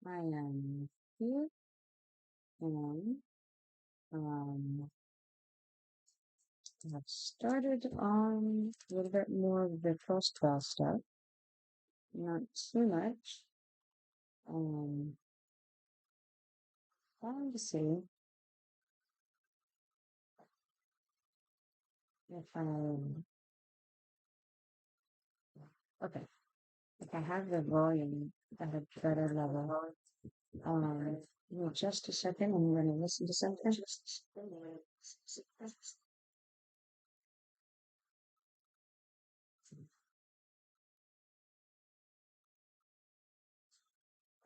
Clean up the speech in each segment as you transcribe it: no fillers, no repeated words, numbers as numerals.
I am here and I've started on a little bit more of the Frostfell stuff, not too much. Um, Trying to see if okay, if I have the volume at a better level. Give me just a second, I'm going to listen to something.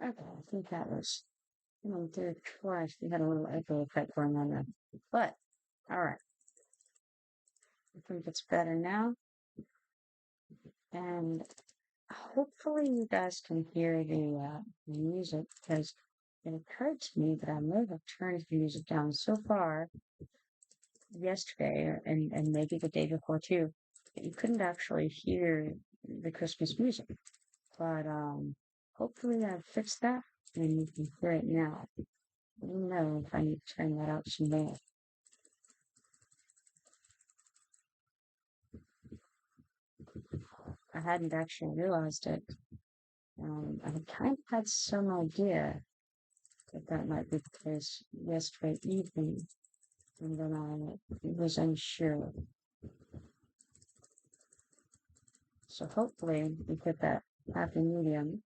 Okay, I think that was, did it twice. We had a little echo effect going on there. But, alright, I think it's better now. And hopefully you guys can hear the music because it occurred to me that I may have turned the music down so far yesterday and maybe the day before too that you couldn't actually hear the Christmas music. But hopefully I've fixed that and you can hear it now. I don't know if I need to turn that out some more. I hadn't actually realized it. I had kind of had some idea that that might be the case yesterday evening, and then I was unsure. So hopefully we put that happy medium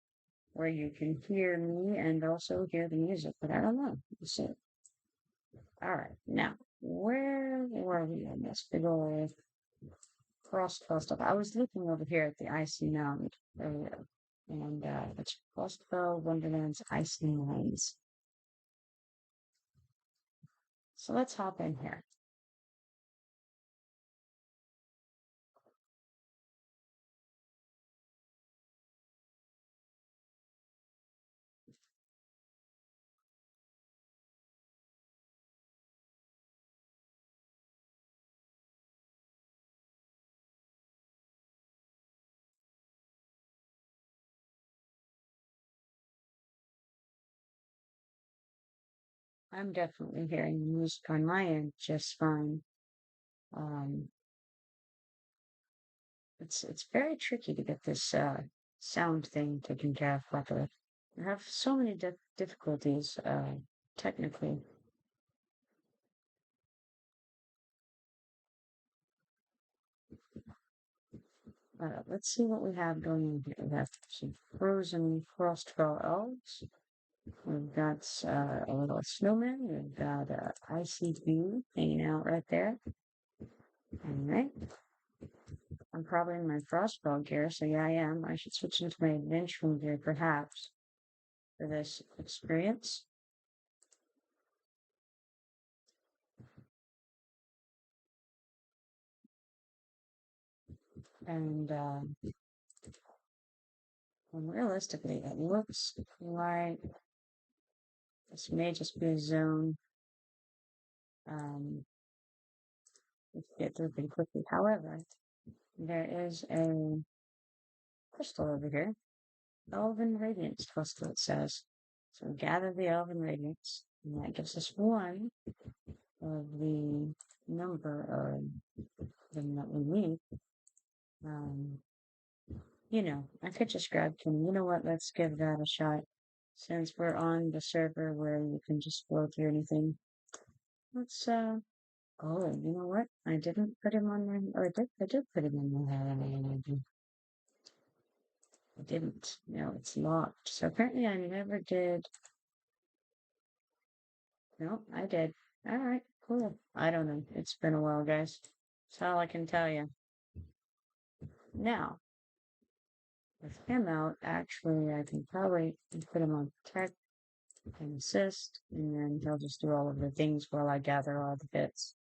where you can hear me and also hear the music, but I don't know. We'll see. All right, now where were we in this big old Frostfell stuff? I was looking over here at the Icy Mound earlier, and it's Frostfell Wonderland's Icy Mounds. So let's hop in here. I'm definitely hearing the music on my end just fine. Um, it's very tricky to get this sound thing taken care of properly. I have so many difficulties technically. Let's see what we have going on here. We have some frozen Frostfell elves. We've got a little snowman. We've got icy dew hanging out right there. All right. I'm probably in my Frostfell gear, so yeah, I am. I should switch into my adventuring gear perhaps for this experience. And realistically, it looks like this may just be a zone. We can get through pretty quickly. However, there is a crystal over here. Elven Radiance crystal, it says. So we gather the Elven Radiance, and that gives us one of the number of them that we need. I could just grab 10. You know what? Let's give that a shot. Since we're on the server where you can just flow through anything. Let's, oh, you know what? I didn't put him on my, or I did put him on my, I didn't. No, it's locked. So apparently I never did. No, I did. All right, cool. I don't know. It's been a while, guys. That's all I can tell you. Now, with him out, actually, I can probably put him on tech and assist, and then he'll just do all of the things while I gather all the bits.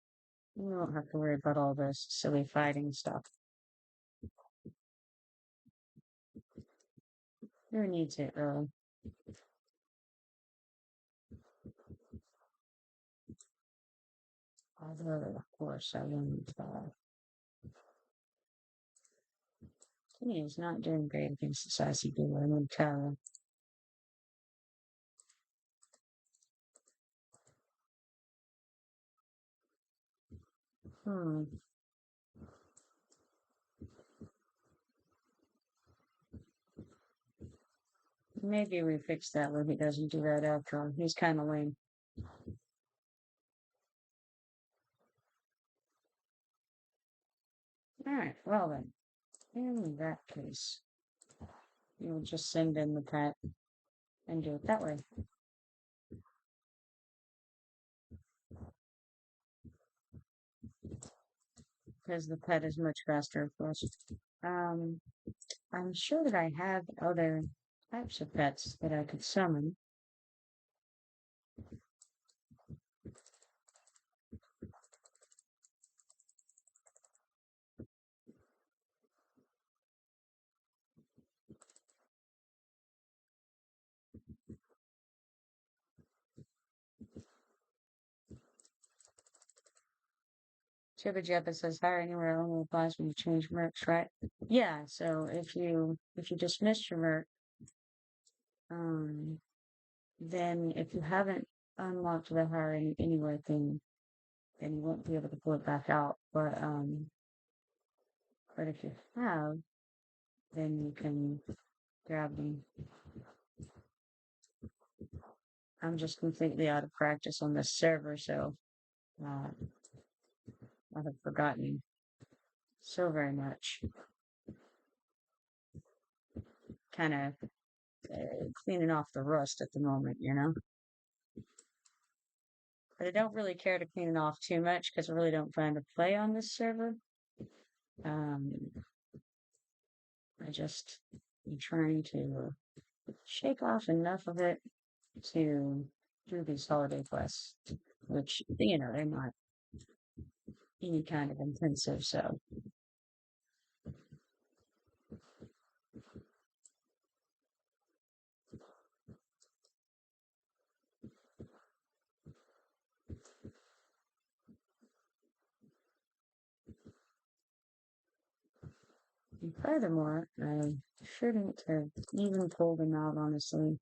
You don't have to worry about all this silly fighting stuff. Who needs it, really? Although, of course, I wouldn't. He is not doing great against the sassy people, I'm going to tell you. Hmm. Maybe we fix that when he doesn't do that outro. He's kind of lame. All right. Well then, in that case, you'll just send in the pet and do it that way. Because the pet is much faster, of course. Um, I'm sure that I have other types of pets that I could summon. Jibba Jabba says hire anywhere only applies when you change mercs, right? Yeah, so if you dismiss your merc, um, then if you haven't unlocked the hiring anywhere thing, then you won't be able to pull it back out. But if you have, then you can grab them. I'm just completely out of practice on this server, so uh, I have forgotten so very much. Kind of cleaning off the rust at the moment, you know? But I don't really care to clean it off too much because I really don't plan to play on this server. Um, I just am trying to shake off enough of it to do these holiday quests, which, you know, they're not any kind of intensive, so. And furthermore, I shouldn't have even pulled them out, honestly.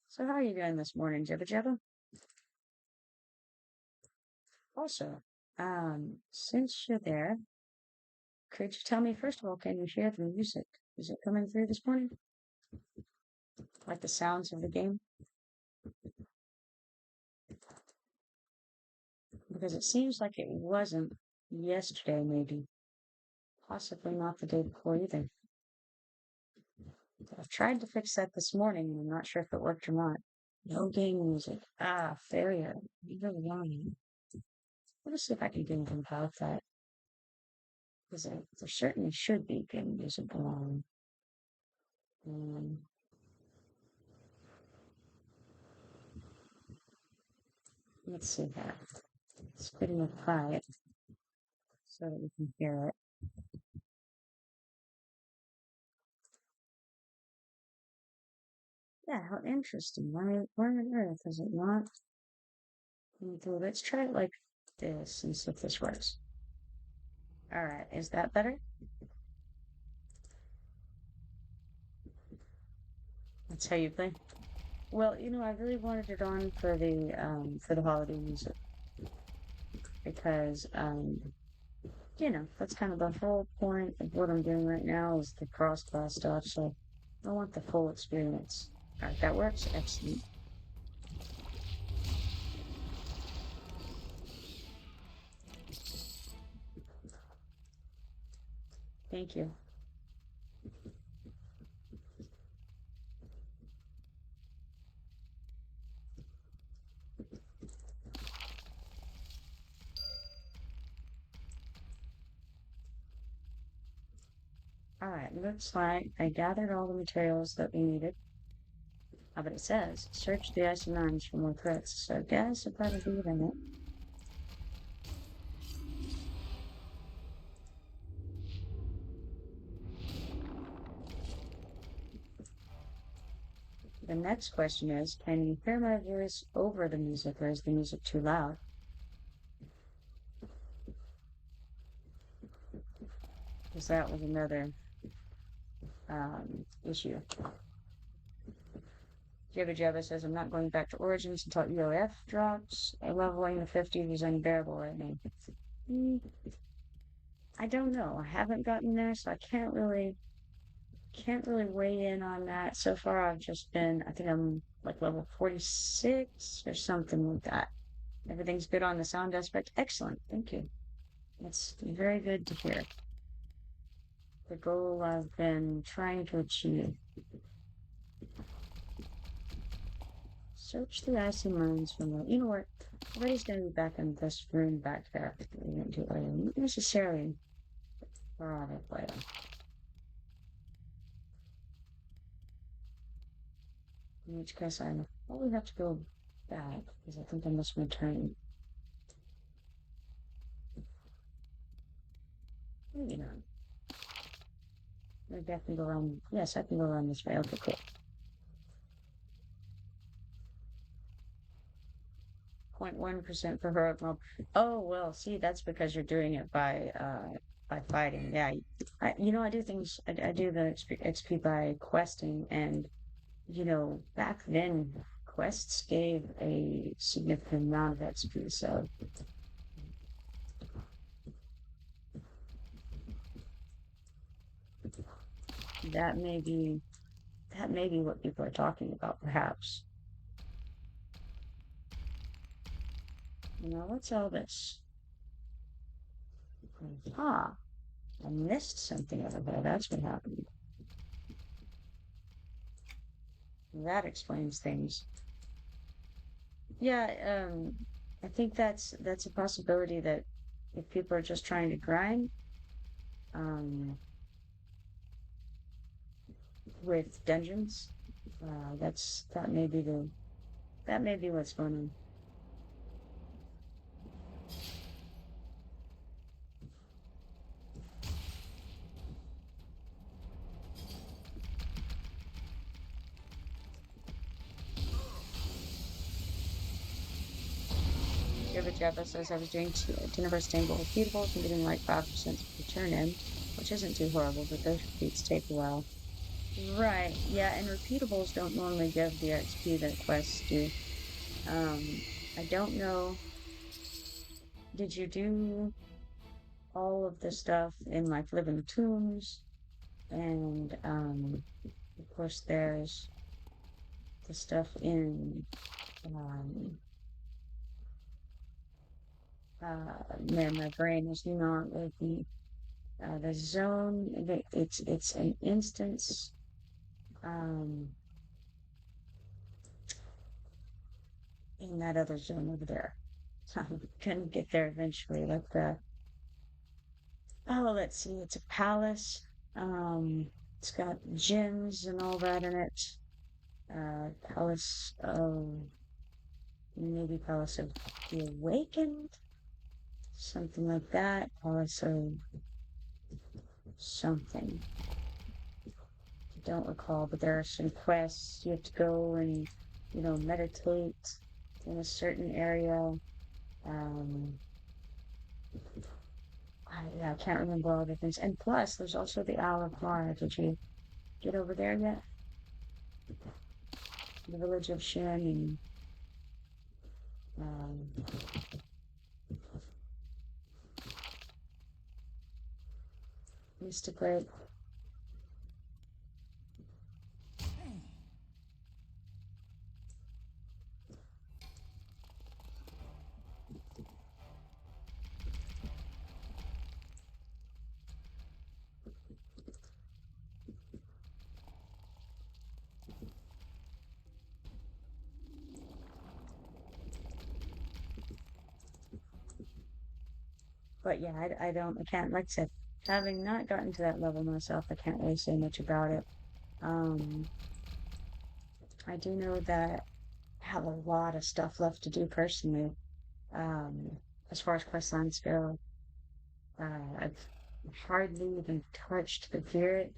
So how are you doing this morning, Jibba Jabba? Also, since you're there, could you tell me, first of all, can you hear the music? Is it coming through this morning? Like the sounds of the game? Because it seems like it wasn't yesterday, maybe. Possibly not the day before either. I've tried to fix that this morning, and I'm not sure if it worked or not. No game music. Ah, failure. You're lying. Let me see if I can do anything about that. Because there certainly should be game music along. Um, let's see that. It's good enough quiet so that we can hear it. Yeah, how interesting. Why on earth is it not? Let's try it like this and see if this works. All right, is that better? That's how you play. Well, you know, I really wanted it on for the holiday music because you know, that's kind of the whole point of what I'm doing right now is the cross-class stuff. So I want the full experience. All right, that works. Excellent. Thank you. All right, looks like I gathered all the materials that we needed. But it says search the ice and arms for more threats. So I guess if I would be in it. the next question is, can you hear my voice over the music, or is the music too loud? Because that was another issue. Jibba Jabba says, I'm not going back to Origins until EOF drops. Leveling to 50 is unbearable right now. I don't know. I haven't gotten there, so I can't really weigh in on that. So far, I've just been, I think I'm like level 46 or something like that. Everything's good on the sound aspect. Excellent. Thank you. It's very good to hear. The goal I've been trying to achieve. Search the icy mines from the, you know what? Everybody's going to be back in this room back there. We're going to do it later. Not necessarily erotic later. In which case, I probably have to go back because I think I missed my turn. Maybe not. Maybe I can go around. Yes, I can go around this way. Okay, cool. 0.1% for heroic mob. Oh well, see, that's because you're doing it by fighting. Yeah, I do things. I do the XP by questing, and back then quests gave a significant amount of XP. So that may be what people are talking about, perhaps. What's all this? Ah, I missed something over there. That's what happened. That explains things. Yeah, I think that's a possibility that if people are just trying to grind, um, with dungeons, that may be what's going on. Jabba says I was doing Jennifer Stangle repeatables and getting like 5% return in, which isn't too horrible, but those repeats take a while. Right, yeah, and repeatables don't normally give the XP that quests do. I don't know. Did you do all of the stuff in like Living Tombs? And of course, there's the stuff in man, my brain is not working. The zone, it's an instance. In that other zone over there. So I'm gonna get there eventually. Like let's see, it's a palace. It's got gyms and all that in it. Palace of maybe Palace of the Awakened, something like that. Palace of something. I don't recall, but there are some quests. You have to go and meditate in a certain area. I can't remember all the things. And plus, there's also the Owl of Mara. Did you get over there yet? The village of Shin and Mystic Lake. But yeah, I can't, like I said, having not gotten to that level myself, I can't really say much about it. I do know that I have a lot of stuff left to do personally. As far as quest lines go, I've hardly even touched the Garret.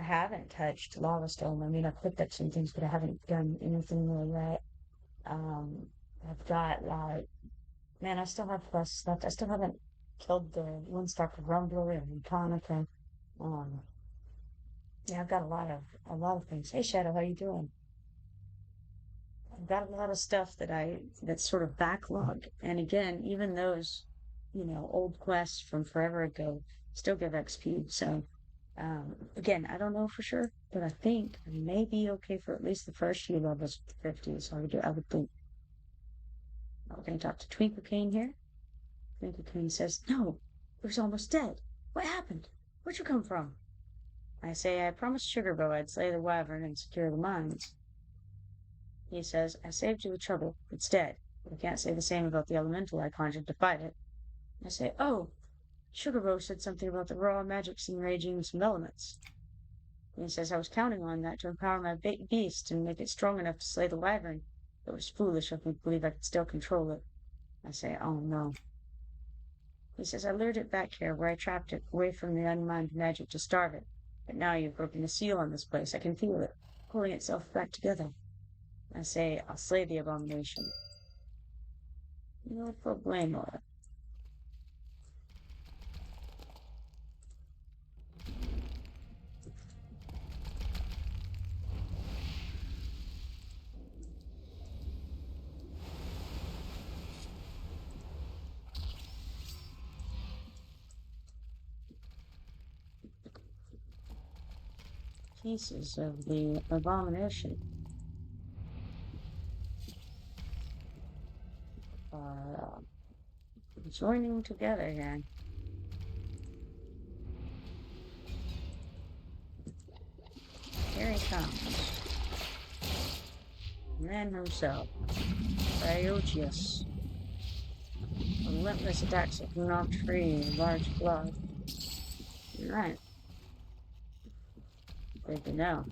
I haven't touched lava stone. I mean, I've picked up some things, but I haven't done anything really yet. Um, I've got like, man, I still have quests left. I still haven't killed the one star rumbler and Tonica. Um, yeah, I've got a lot of things. Hey, Shadow, how you doing? I've got a lot of stuff that's sort of backlogged. And again, even those, old quests from forever ago still give XP. So, again, I don't know for sure, but I think I may be okay for at least the first few levels of 50. So I would think. We're going to talk to Twinkle Cane here. Twinkle Cane says, "No, it was almost dead. What happened? Where'd you come from?" I say, "I promised Sugarbow I'd slay the wyvern and secure the mines." He says, "I saved you the trouble. It's dead. But I can't say the same about the elemental I conjured to fight it." I say, "Oh, Sugarbow said something about the raw magics enraging some elements." And he says, "I was counting on that to empower my beast and make it strong enough to slay the wyvern. It was foolish of me to believe I could still control it." I say, "Oh no." He says, "I lured it back here where I trapped it, away from the unmined magic to starve it. But now you've broken the seal on this place. I can feel it, pulling itself back together." I say, "I'll slay the abomination." No problemo. Pieces of the abomination are joining together here. Here he comes. Man himself, Diogenes. Relentless attacks that can knock free in large blood. Right, good to know.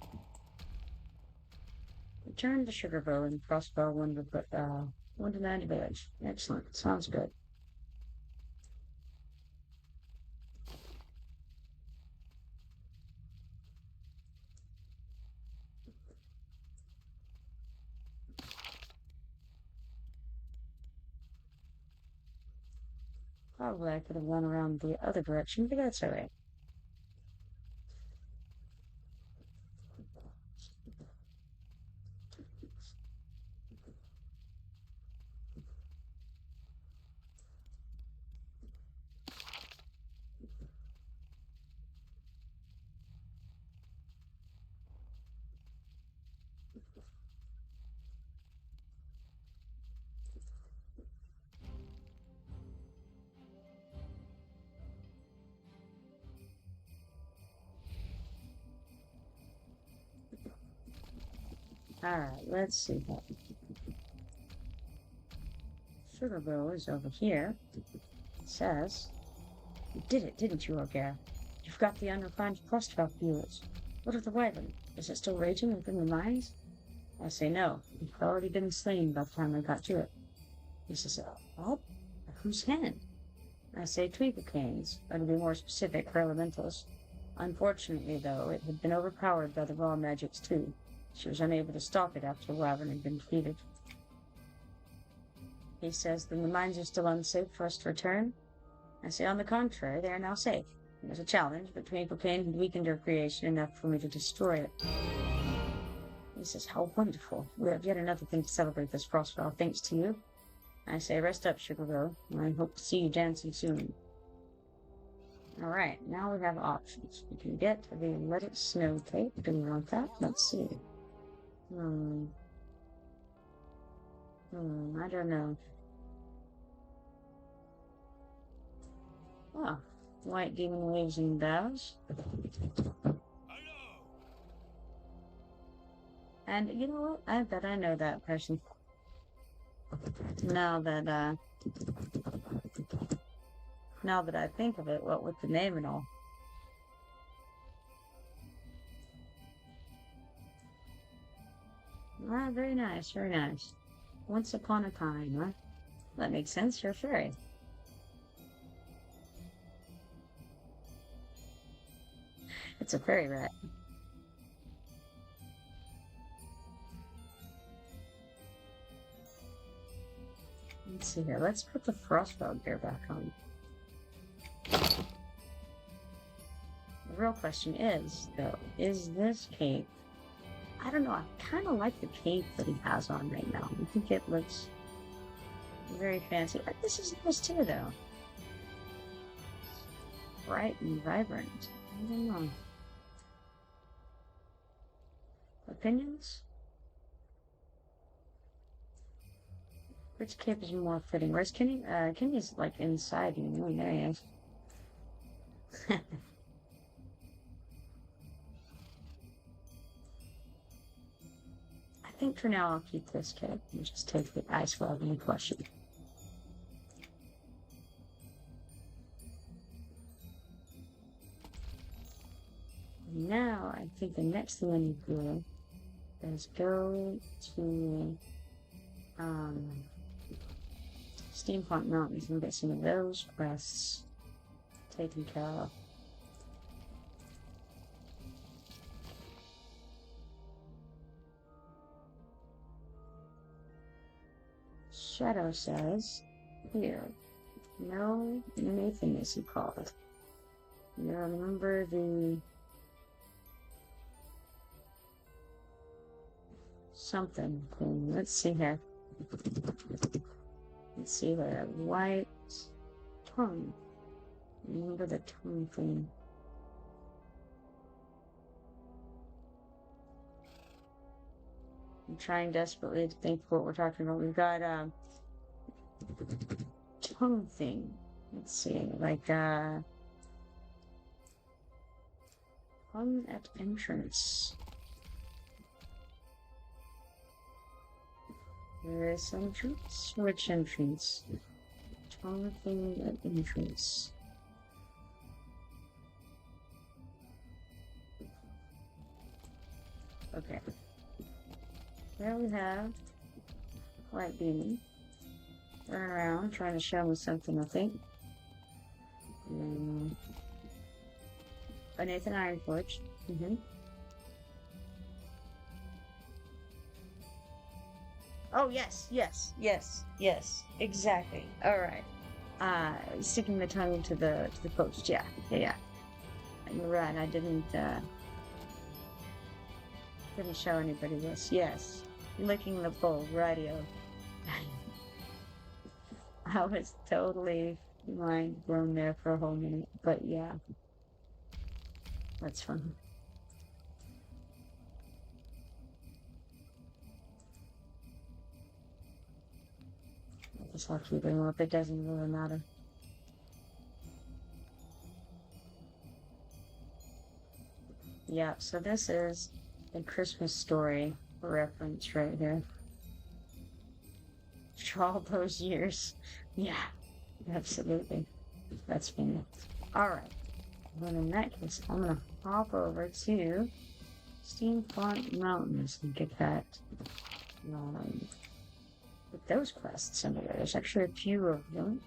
Return to Sugarbow and Frostfell Wonderland Village. Excellent, sounds good. Probably I could have run around the other direction, but that's alright. Alright, let's see. Sugarbow is over here. It says, "You did it, didn't you, Orgare? You've got the unrefined Frostfell fuels. What of the wyvern? Is it still raging within the mines?" I say no. It had already been slain by the time I got to it. He says, "What? Whose hand?" I say Twinkle Cane's, or to be more specific, for elementals. Unfortunately, though, it had been overpowered by the raw magics too. She was unable to stop it after the wyvern had been defeated. He says, "Then the mines are still unsafe for us to return?" I say, "On the contrary, they are now safe. It was a challenge, but Twinkle Cane had weakened her creation enough for me to destroy it." He says, "How wonderful. We have yet another thing to celebrate this Frostfell, thanks to you." I say, "Rest up, Sugarbow. I hope to see you dancing soon." Alright, now we have options. We can get the Let It Snow tape. Do we want that? Let's see. I don't know. Oh, White Demon waves and bows. And you know what? I bet I know that person. Now that, now that I think of it, what with the name and all. Ah, very nice, very nice. Once upon a time, huh? That makes sense, you're a fairy. It's a fairy rat. see here. Let's put the Frostfell gear back on. The real question is, though, is this cape? I don't know. I kind of like the cape that he has on right now. I think it looks very fancy. This is nice too, though. Bright and vibrant. I don't know. Opinions? Which cape is more fitting? Where's Kenny? Kenny's like inside, you know, there he is. I think for now I'll keep this cape and just take the ice wall and question. Now I think the next thing I need to do is go to Steampunk Mountains and get some of those quests taken care of. Shadow says, here, no, Nathan is he called. You remember the something thing. Let's see here. Let's see the white tongue. Remember the tongue thing. I'm trying desperately to think what we're talking about. We've got tongue thing. Let's see, like tongue at entrance. There is entrance. Which entrance? Tongue thing at entrance. Okay. There we have White Beanie. Running around trying to show me something, I think. A Nathan Ironforge. Oh, yes, exactly. Alright. Sticking the tongue into the post, yeah. You're right, I didn't show anybody this. Yes. Licking the bowl, radio. I was totally mind blown there for a whole minute, but yeah. That's fun. I guess I'll keep it up, it doesn't really matter. Yeah, so this is a Christmas Story reference right here. For all those years. Yeah, absolutely. That's funny. Alright. Well, in that case, I'm gonna hop over to Steampunk Mountains and get that. With those quests under there. There's actually a few of them.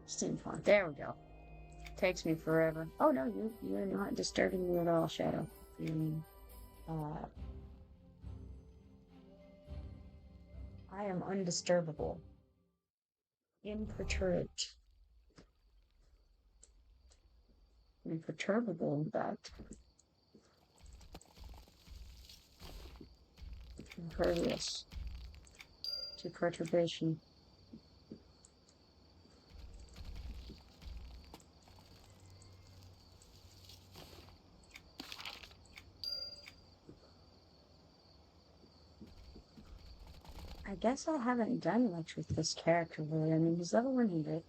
Steampunk. There we go. Takes me forever. Oh no, you're not disturbing me at all, Shadow. I am undisturbable. Imperturbed. Imperturbable, in fact. Impervious to perturbation. I guess I haven't done much with this character really. I mean, he's level 100,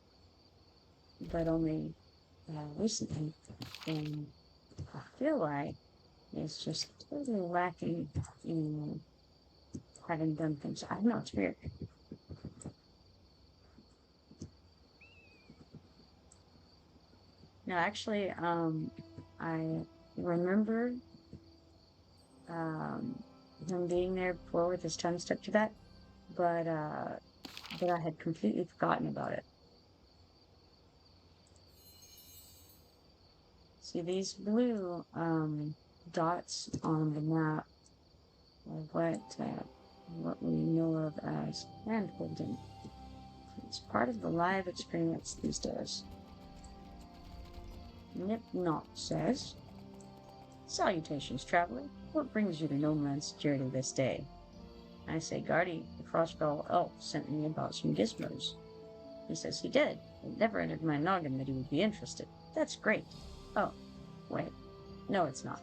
but only recently. And I feel like it's just totally lacking in having done things. I don't know, it's weird. No, actually, I remember him being there before with his tongue stuck to that, but I had completely forgotten about it. See these blue dots on the map of what we know of as hand-holding. It's part of the live experience these days. Nip Knot says, "Salutations, traveler. What brings you to Nomeland Security this day?" I say, "Guardy, the Frostfell elf sent me about some gizmos." He says he did. It never entered my noggin that he would be interested. That's great. Oh, wait. No, it's not.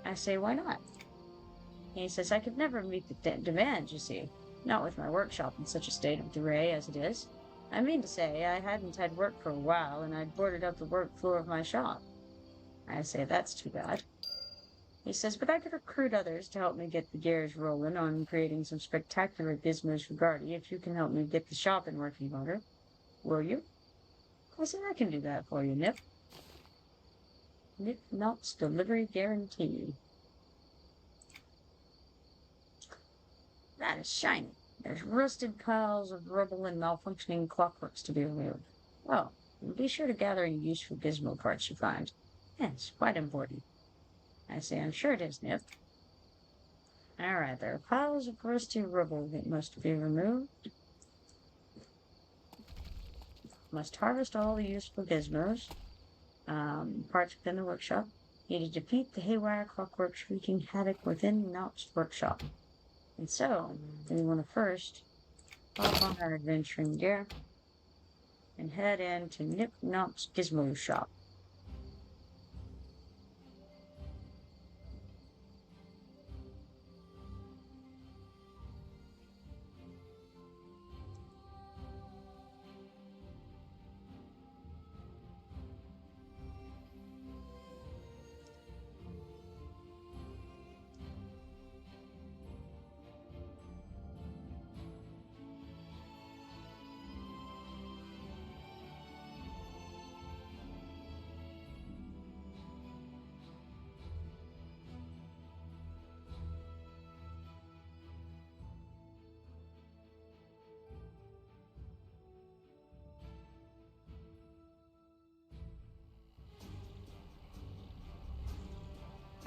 I say, "Why not?" He says, "I could never meet the demand, you see. Not with my workshop in such a state of disarray as it is. I mean to say, I hadn't had work for a while, and I'd boarded up the work floor of my shop." I say, "That's too bad." He says, "But I could recruit others to help me get the gears rolling on creating some spectacular gizmos for Guardy if you can help me get the shop in working order. Will you?" I said, "I can do that for you, Nip." Nip Knot's delivery guarantee. That is shiny. There's rusted piles of rubble and malfunctioning clockworks to be removed. Well, be sure to gather any useful gizmo parts you find. Yes, quite important. I say, "I'm sure it is, Nip." Alright, there are piles of rusty rubble that must be removed. Must harvest all the useful gizmos, parts within the workshop. Need to defeat the haywire clockworks wreaking havoc within Knot's workshop. And so, we want to first hop on our adventuring gear and head into Nip Knot's Gizmo shop.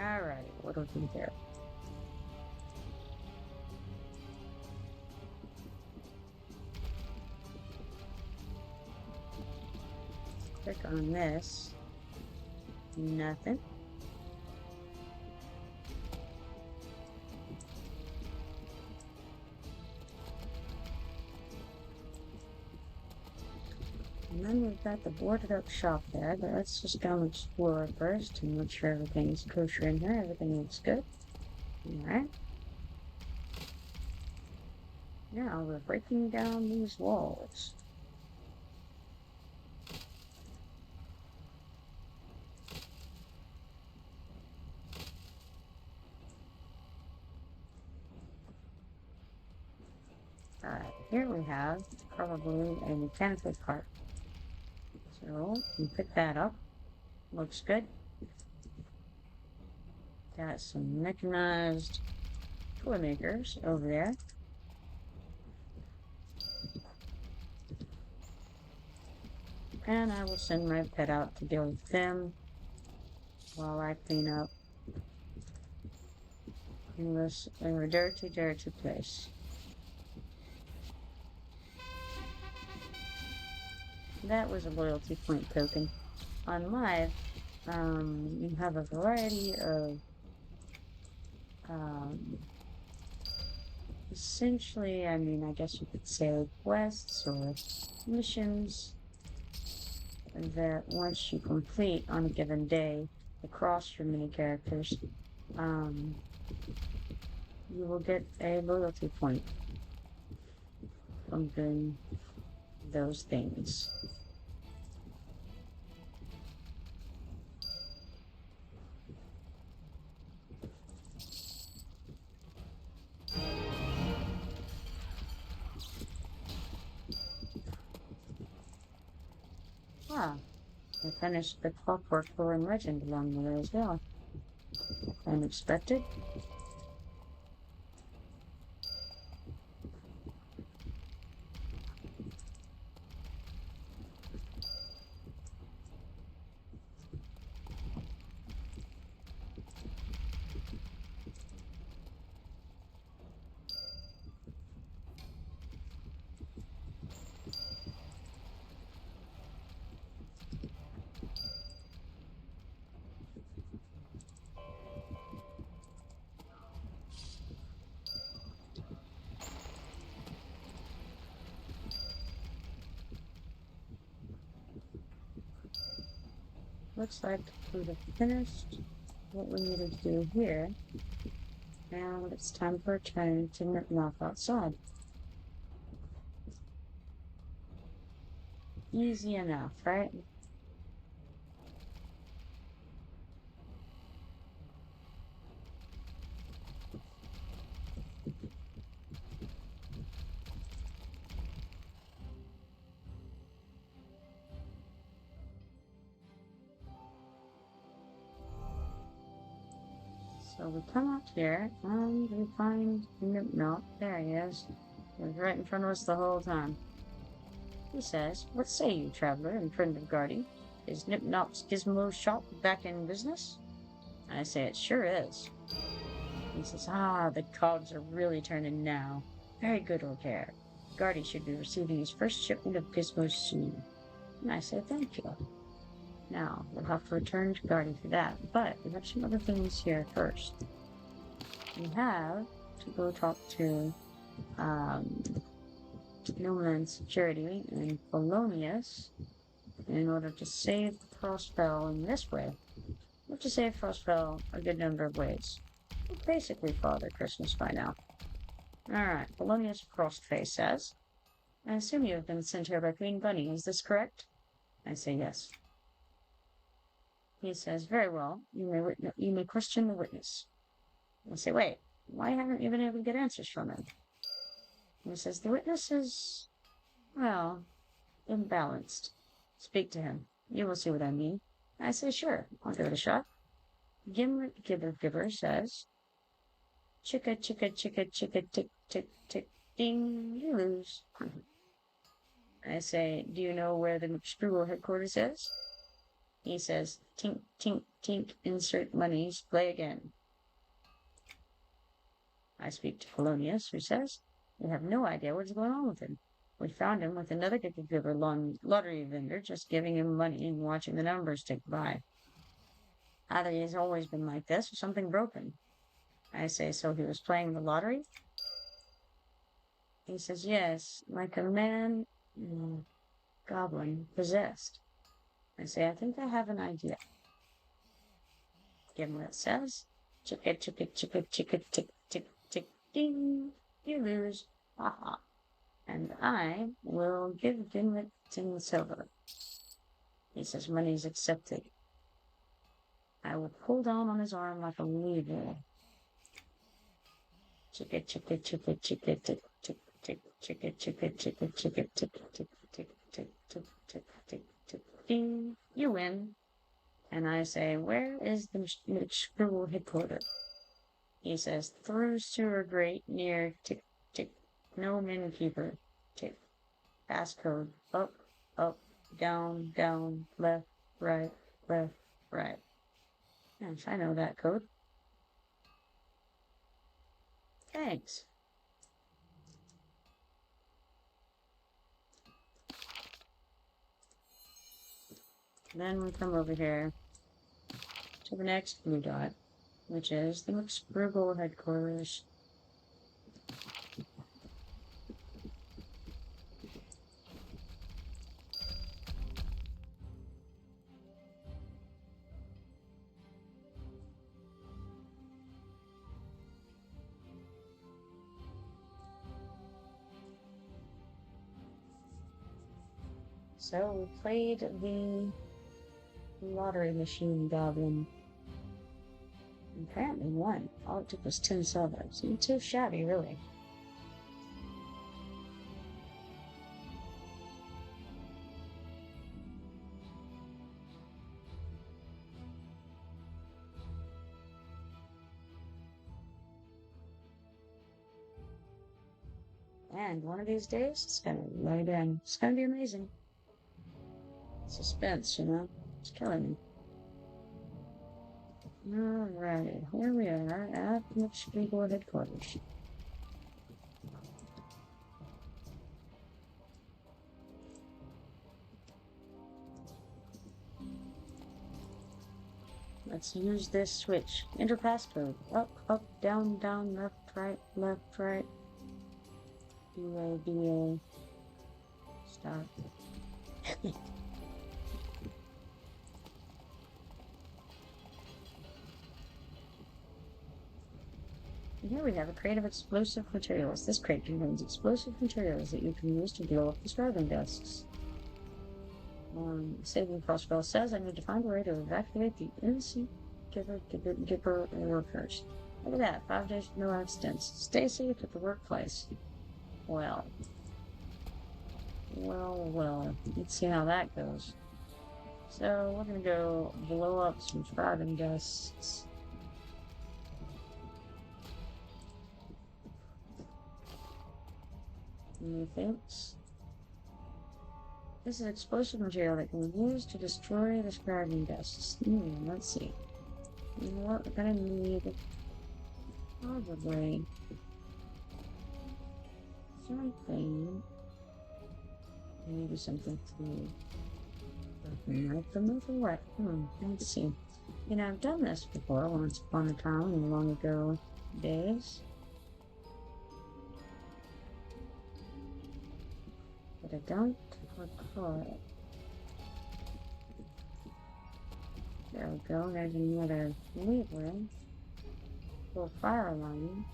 Alright, what do we do there? Click on this. Nothing. And then we've got the boarded up shop there, but let's just go and explore first and make sure everything's kosher in here. Everything looks good. Alright. Now we're breaking down these walls. Alright, here we have probably a mechanical part. So we pick that up. Looks good. Got some mechanized toy makers over there. And I will send my pet out to deal with them while I clean up in this dirty, dirty place. That was a loyalty point token. On Live, you have a variety of essentially, I mean, I guess you could say quests or missions that once you complete on a given day across your mini characters, you will get a loyalty point from doing those things. Ah, I finished the clockwork for legend along the way as well. Unexpected. looks like we have finished what we needed to do here. Now it's time for a turn to Norrath outside. Easy enough, right? So we come out here and we find no, there he is. He was right in front of us the whole time. He says, "What say you, traveler and friend of Guardy? Is Nipnop's gizmo shop back in business?" I say, "It sure is." He says, "Ah, the cogs are really turning now. Very good repair. Guardy should be receiving his first shipment of gizmos soon." And I say, "Thank you." Now, we'll have to return to Guardy for that, but we have some other things here first. We have to go talk to Newland Security and Polonius in order to save Frostfell in this way. We have to save Frostfell a good number of ways. We're basically Father Christmas by now. Alright, Polonius Frostface says, "I assume you have been sent here by Queen Bunny, is this correct?" I say yes. He says, "Very well, you may question the witness." I say, "Wait, why haven't you been able to get answers from him?" He says, "The witness is, well, imbalanced. Speak to him. You will see what I mean." I say, "Sure, I'll give it a shot." Gimlet Gibber says, "Chicka, chicka, chicka, chicka, tick, tick, tick, ding, you lose." I say, "Do you know where the McScrewel headquarters is?" He says, "Tink, tink, tink, insert monies, play again." I speak to Polonius, who says, "We have no idea what's going on with him. We found him with another Gibber lottery vendor, just giving him money and watching the numbers tick by. Either he's always been like this or something broken." I say, "So he was playing the lottery?" He says, "Yes, like a man, goblin, possessed." I say, "I think I have an idea." Gimlet says, "Chicka, chicka, chicka, chicka, tick, tick, tick, ding, you lose, ha ha." And I will give Gimlet 10 silver. He says, "Money's accepted." I will pull down on his arm like a lever. Chicka, chicka, chicka, chicka, tick, tick, tick, chicka, chicka, chicka, chicka, tick, tick, tick, tick, tick, tick, tick, tick, ding, you win. And I say, "Where is the McScrewel headquarters?" He says, "Through sewer grate near tick, tick, no innkeeper, tick, passcode, up, up, down, down, left, right, left, right." Yes, I know that code. Thanks. Then we come over here to the next blue dot, which is the McScrewel headquarters. So we played the lottery machine goblin. Apparently won. All it took was 10 silver. Seemed too shabby, really. And one of these days, it's gonna lay down. It's gonna be amazing. Suspense, you know? It's killing me. Alright, here we are at the McScrewel headquarters. Let's use this switch. Enter passcode. Up, up, down, down, left, right, left, right. BA, BA. Stop. here we have a crate of explosive materials. This crate contains explosive materials that you can use to blow up the starving desks. Saving Frostfell says I need to find a way to evacuate the innocent Gipper workers. Look at that, 5 days with no accidents. Stay safe at the workplace. Well. Let's see how that goes. So, we're gonna go blow up some starving desks. Any things? This is explosive material that can be used to destroy the starving desks. Let's see. You know what? We're gonna need probably something. Maybe something to like them or what? Let's see. You know, I've done this before once upon a time in long ago days. But I don't recall it. There we go. There's another lever. Full fire alarm.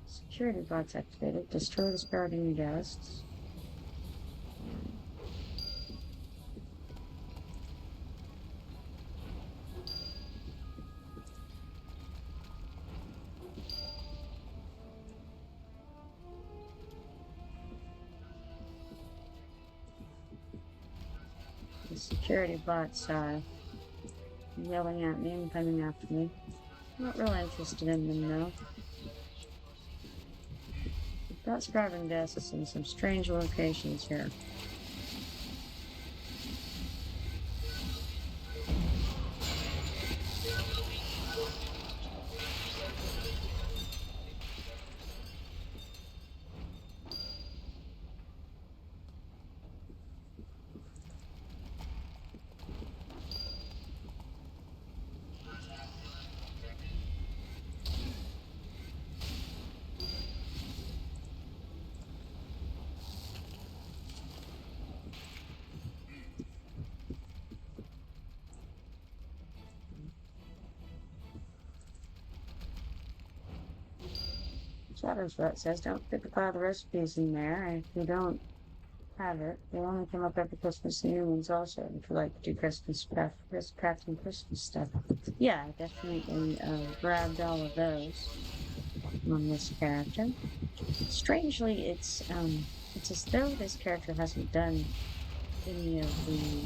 Security box activated. Destroy the starting desks. The security bots are yelling at me and coming after me. Not really interested in them though. We've got starving desks in some strange locations here. Shadow's Rat says, don't forget to file the recipes in there. If you don't have it, they only come up every Christmas and New Ones also, if you like to do crafting Christmas stuff. Yeah, I definitely grabbed all of those on this character. Strangely, it's as though this character hasn't done any of the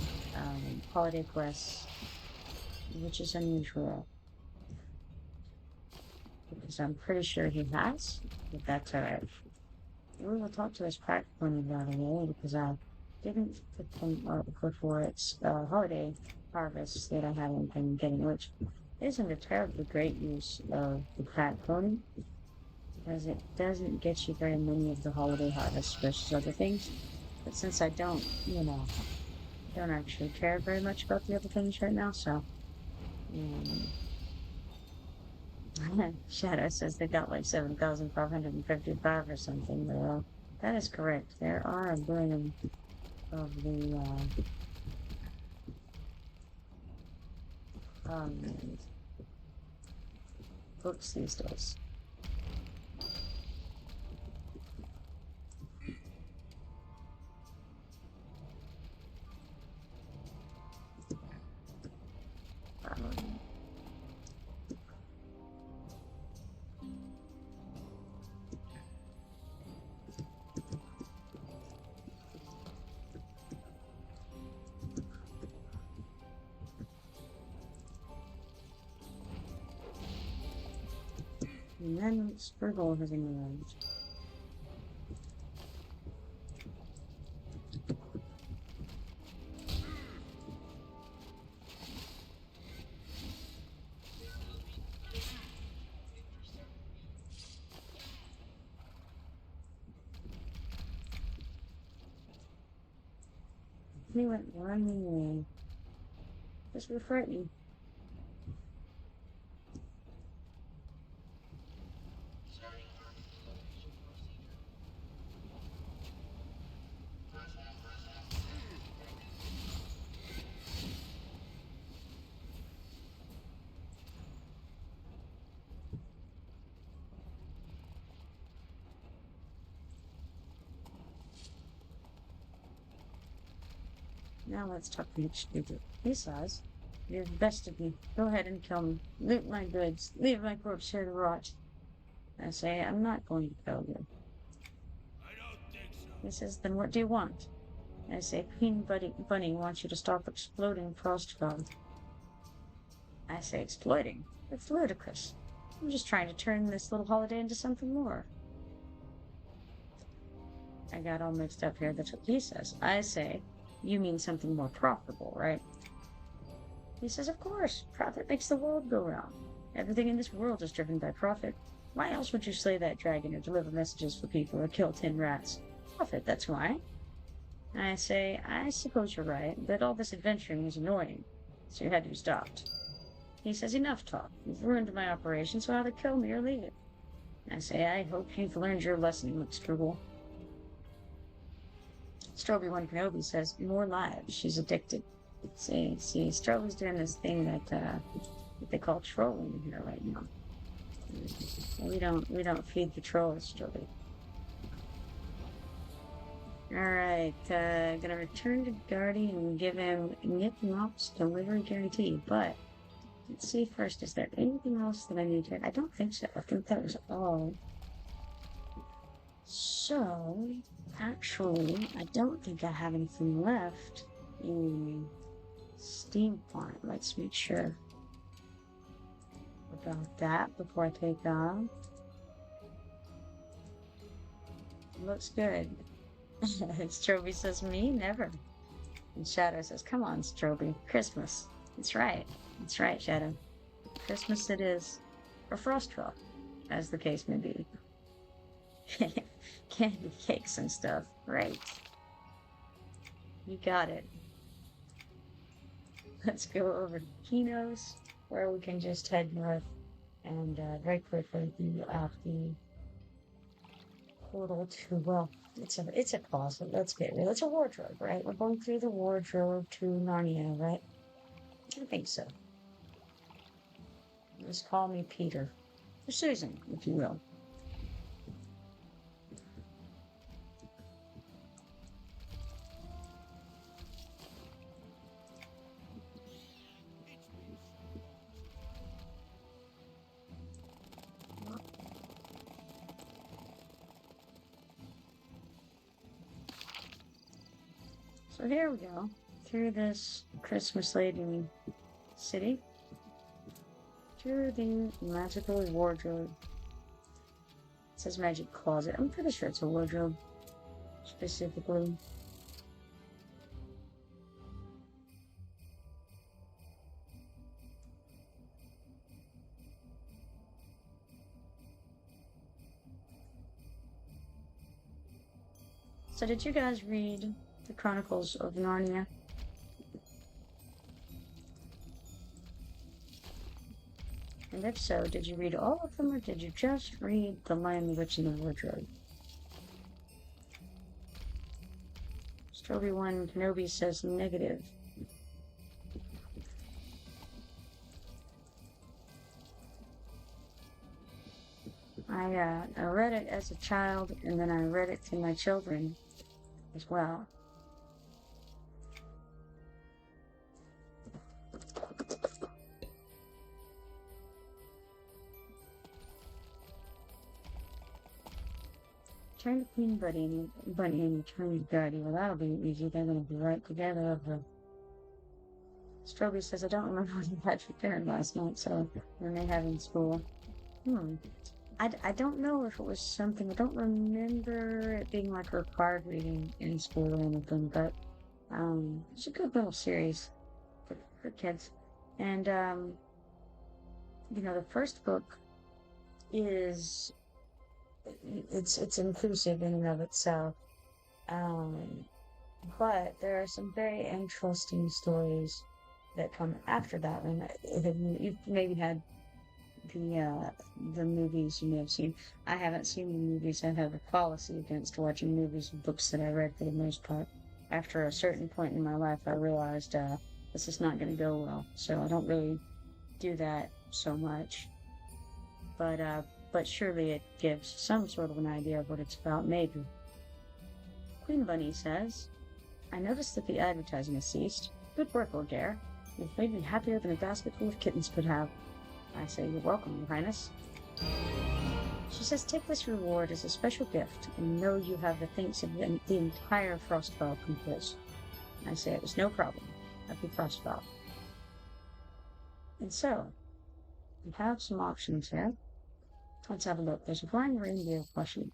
holiday quests, which is unusual. Because I'm pretty sure he has, but that's alright. We will talk to this crack pony about it later because I didn't put them up before its holiday harvest that I haven't been getting, which isn't a terribly great use of the crack pony because it doesn't get you very many of the holiday harvests versus other things. But since I don't, don't actually care very much about the other things right now, so Shadow says they got like 7,555 or something. But, that is correct. There are a billion of the books these days. And then Sprinkle has emerged. He went running away. This was frightening. Now let's talk Mitch. He says, "You're the best of me. Go ahead and kill me. Loot my goods. Leave my corpse here to rot." I say, "I'm not going to kill you." I don't think so. He says, "Then what do you want?" I say, "Queen Bunny wants you to stop exploding Frostfell." I say, "Exploiting? It's ludicrous. I'm just trying to turn this little holiday into something more." I got all mixed up here. That's what he says. I say, "You mean something more profitable, right?" He says, "Of course. Profit makes the world go round. Everything in this world is driven by profit. Why else would you slay that dragon or deliver messages for people or kill 10 rats? Profit, that's why." I say, "I suppose you're right, but all this adventuring was annoying, so you had to be stopped." He says, "Enough talk. You've ruined my operation, so either kill me or leave it." I say, "I hope you've learned your lesson, McStruggle." Stroby1 Kenobi says, "More lives. She's addicted." See, Stroby's doing this thing that they call trolling here right now. We don't feed the trolls, Stroby. Alright, gonna return to Guardy and give him Nick Mop's delivery guarantee, but let's see first, is there anything else that I need to... I don't think so. I think that was all. So, actually, I don't think I have anything left in Steam Farm. Let's make sure about that before I take off. Looks good. Stroby says, "Me? Never." And Shadow says, "Come on, Stroby. Christmas." That's right. That's right, Shadow. Christmas it is. Or Frostfell, as the case may be. Candy cakes and stuff. Right. You got it. Let's go over to Kino's, where we can just head north and very quickly be out the portal to, well, it's a closet. Let's get real. It's a wardrobe, right? We're going through the wardrobe to Narnia, right? I think so. Just call me Peter. Or Susan, if you will. So here we go. Through this Christmas laden city. To the magical wardrobe. It says magic closet. I'm pretty sure it's a wardrobe. Specifically. So did you guys read the Chronicles of Narnia? And if so, did you read all of them or did you just read The Lion, the Witch, and the Wardrobe? Stroby1 Kenobi says negative. I read it as a child, and then I read it to my children as well. Turn to Queen Bunny and turn to Guardy. Well, that'll be easy. They're going to be right together. Stroby says, "I don't remember what you had for dinner last night, so when they have in school." I don't know if it was something, I don't remember it being like required reading in school or anything, but it's a good little series for kids. And, the first book is, it's inclusive in and of itself. But there are some very interesting stories that come after that. And you've maybe had the movies you may have seen. I haven't seen the movies. I have a policy against watching movies and books that I read for the most part. After a certain point in my life, I realized this is not going to go well, so I don't really do that so much. But surely it gives some sort of an idea of what it's about, maybe. Queen Bunny says, I noticed that the advertising has ceased. Good work, O'Gare. You've made me happier than a basket full of kittens could have. I say, you're welcome, Your Highness. She says, take this reward as a special gift, and know you have the thanks of the entire Frostfell composed. I say, it was no problem. Happy Frostfell. And so, we have some options here. Let's have a look. There's a flying reindeer plushie.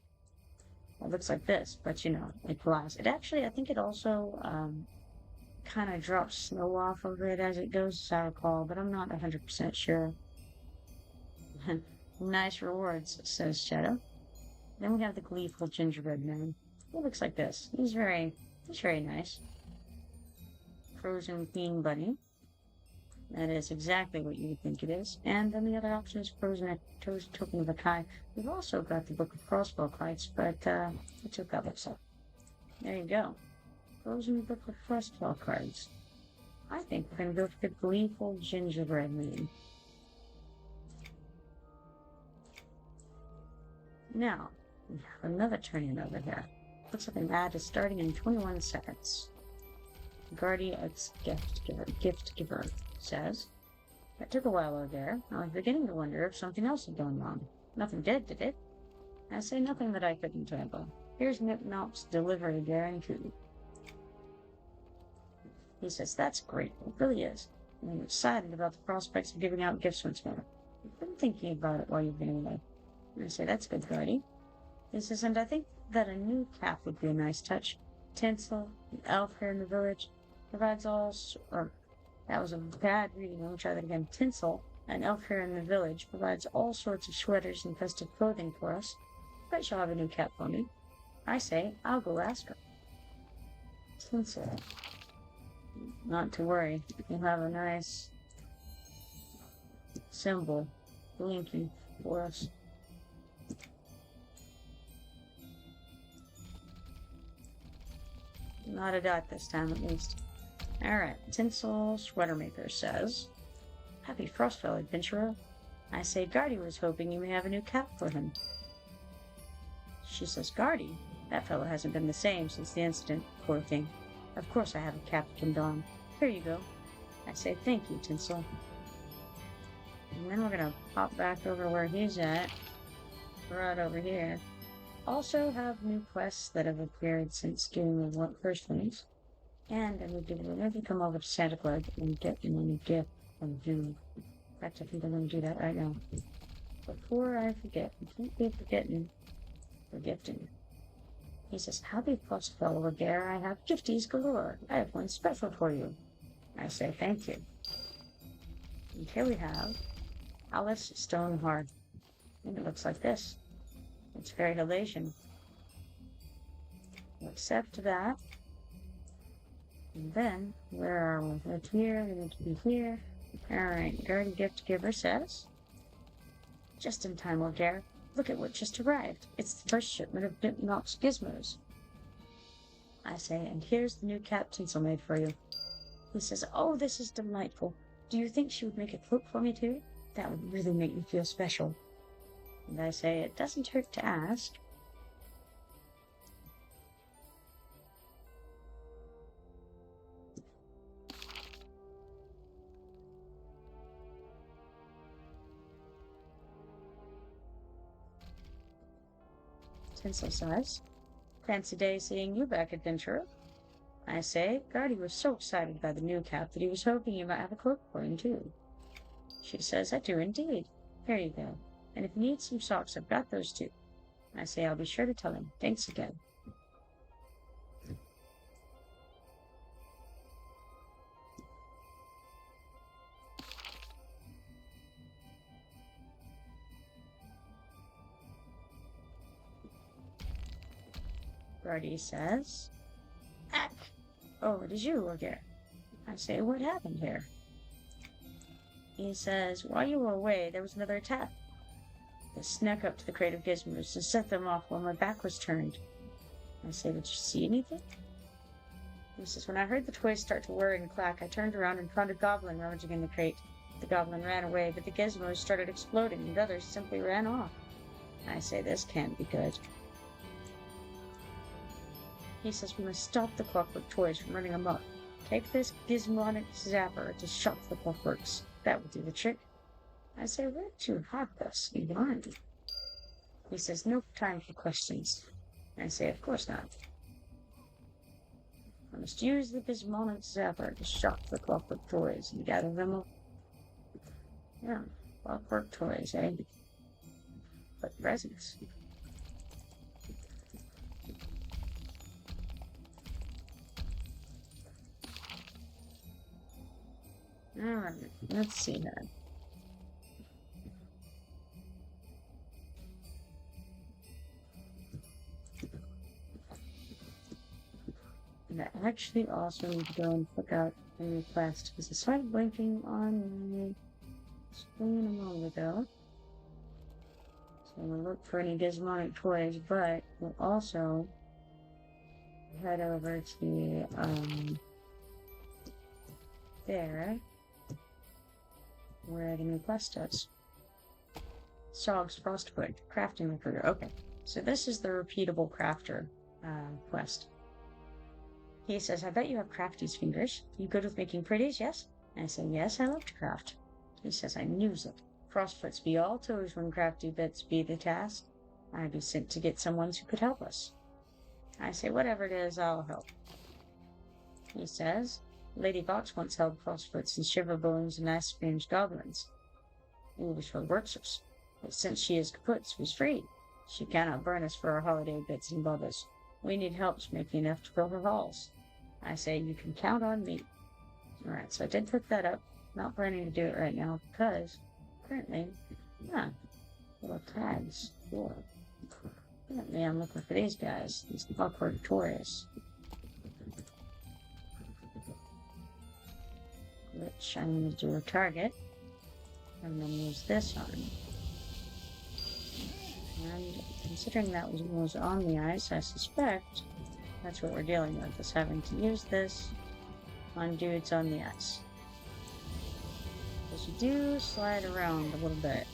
It looks like this, but you know, it flies. It actually, I think it also kind of drops snow off of it as it goes, as I recall, but I'm not 100% sure. Nice rewards, says Shadow. Then we have the gleeful gingerbread man. He looks like this. He's very nice. Frozen Queen Bunny. That is exactly what you would think it is. And then the other option is Frozen Token of a Kai. We've also got the Book of Crossbow cards, but let's see what that looks like. There you go. Frozen Book of Frostfell cards. I think we're going to go for the Gleeful Gingerbread Man. Now, we have another turn-in over here. Looks like an ad is starting in 21 seconds. Guardian's Gift Giver says, that took a while over there. I was beginning to wonder if something else had gone wrong. Nothing did it? I say nothing that I couldn't handle. Here's Nip Nop's delivery guarantee. He says, that's great. It really is. I'm excited about the prospects of giving out gifts once more. I've been thinking about it while you've been away. I say, that's good, Guardy. He says, and I think that a new cap would be a nice touch. Tinsel, an elf here in the village, provides all... that was a bad reading. Let me try that again. Tinsel, an elf here in the village, provides all sorts of sweaters and festive clothing for us. Bet she'll have a new cap for me. I say, I'll go ask her. Tinsel. Not to worry. You'll have a nice symbol blinking for us. Not a dot this time, at least. Alright, Tinsel Sweatermaker says, Happy Frostfell, adventurer. I say, Guardy was hoping you may have a new cap for him. She says, Guardy? That fellow hasn't been the same since the incident, poor thing. Of course I have a cap he can don. Here you go. I say, thank you, Tinsel. And then we're gonna pop back over where he's at. Right over here. Also have new quests that have appeared since doing the first ones. And I need to come over to Santa Claus and get a new gift from him. In fact, I think I'm going to do that right now. Before I forget, I can't be forgetting for gifting. He says, Happy Frostfell, O'Gare, I have gifties galore. I have one special for you. I say, thank you. And here we have Alice Stoneheart. And it looks like this. It's very Halatian. Accept that. And then, where are we? Right here, we need to be here. Alright, Guardian Gift Giver says, just in time, O'Gare. Look at what just arrived. It's the first shipment of Nipnop's gizmos. I say, and here's the new cap Tinsel made for you. He says, oh, this is delightful. Do you think she would make a cloak for me too? That would really make me feel special. And I say, it doesn't hurt to ask. Tinsel says, fancy day seeing you back, adventurer. I say, Guardy was so excited by the new cap that he was hoping you might have a cloak for him too. She says, I do indeed. Here you go. And if you need some socks, I've got those too. I say, I'll be sure to tell him. Thanks again. Guardy says, Ack! Oh, it is you, O'Gare. I say, what happened here? He says, while you were away, there was another attack. They snuck up to the crate of gizmos and set them off while my back was turned. I say, did you see anything? He says, when I heard the toys start to whir and clack, I turned around and found a goblin rummaging in the crate. The goblin ran away, but the gizmos started exploding and others simply ran off. I say, this can't be good. He says we must stop the clockwork toys from running amok. Take this gizmonic zapper to shock the clockworks. That will do the trick. I say, where did you have this? Why? He says, no time for questions. I say, of course not. I must use the gizmonic zapper to shock the clockwork toys and gather them up. Yeah, clockwork toys, eh? But presents. Alright, let's see here. And I actually also need to go and look out a new quest because it started blinking on my screen a moment ago. So we'll look for any gizmonic toys, but we'll also head over to there where the new quest is. Sog's Frostfoot, crafting recruiter. Okay, so this is the repeatable crafter quest. He says, I bet you have crafty's fingers. You good with making pretties, yes? I say, yes, I love to craft. He says, I knews it. Frostfoots be all toes when crafty bits be the task. I be sent to get someone who could help us. I say, whatever it is, I'll help. He says, Lady Vox once held Frostfoots and Shiverbones and ice strange goblins. It was for worksers. But since she is kaput, she's free. She cannot burn us for our holiday bits and bubbles. We need help making enough to fill her halls. I say, you can count on me. Alright, so I did put that up. Not planning to do it right now because currently, little tags. Cool. Currently, I'm looking for these guys, these awkward tourists. Which I'm going to do a target and then use this on. And considering that was on the ice, I suspect that's what we're dealing with, is having to use this on dudes on the ice. Because you do slide around a little bit.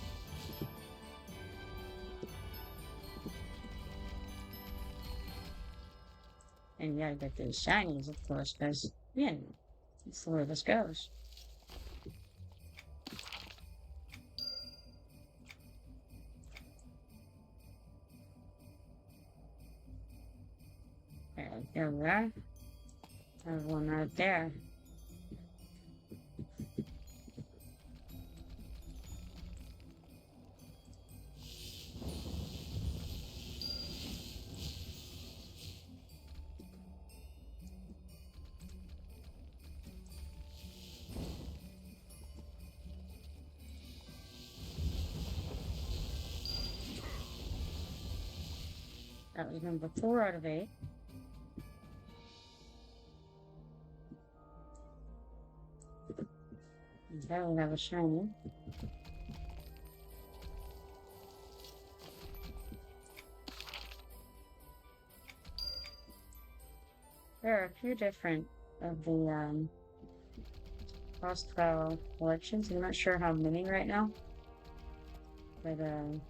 And you gotta get those shinies, of course, because, yeah, that's the way this goes. There we are. There's one right there. That was number 4 out of 8. There we have a shiny. There are a few different of the Frostfell collections. I'm not sure how many right now, but a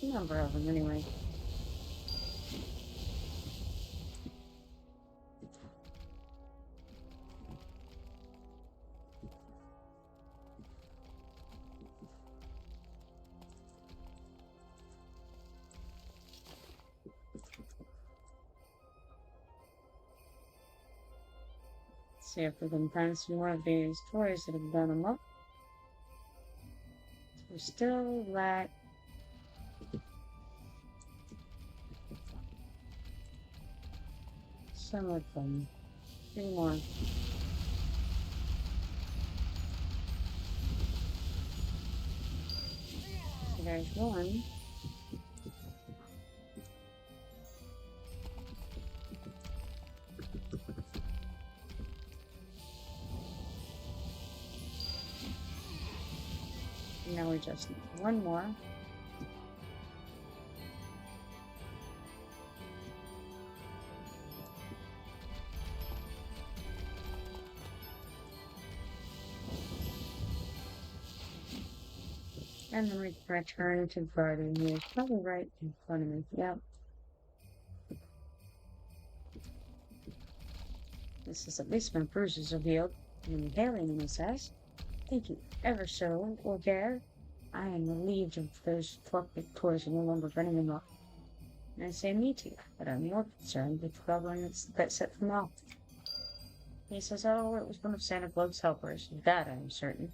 number of them anyway. See if we can find some more of these toys that have done them up. We still lack some of them. 3 more. So there's one. Now we just need one more. And then we return to garden. He's probably right in front of me. Yep. He says, at least my bruises are healed. And hailing, he says, thank you ever so, Orgare. I am relieved of those torpid toys are no longer running amok. And I say, me too, but I'm more concerned with the goblin that set them off. He says, oh, it was one of Santa Claus's helpers. That I'm certain.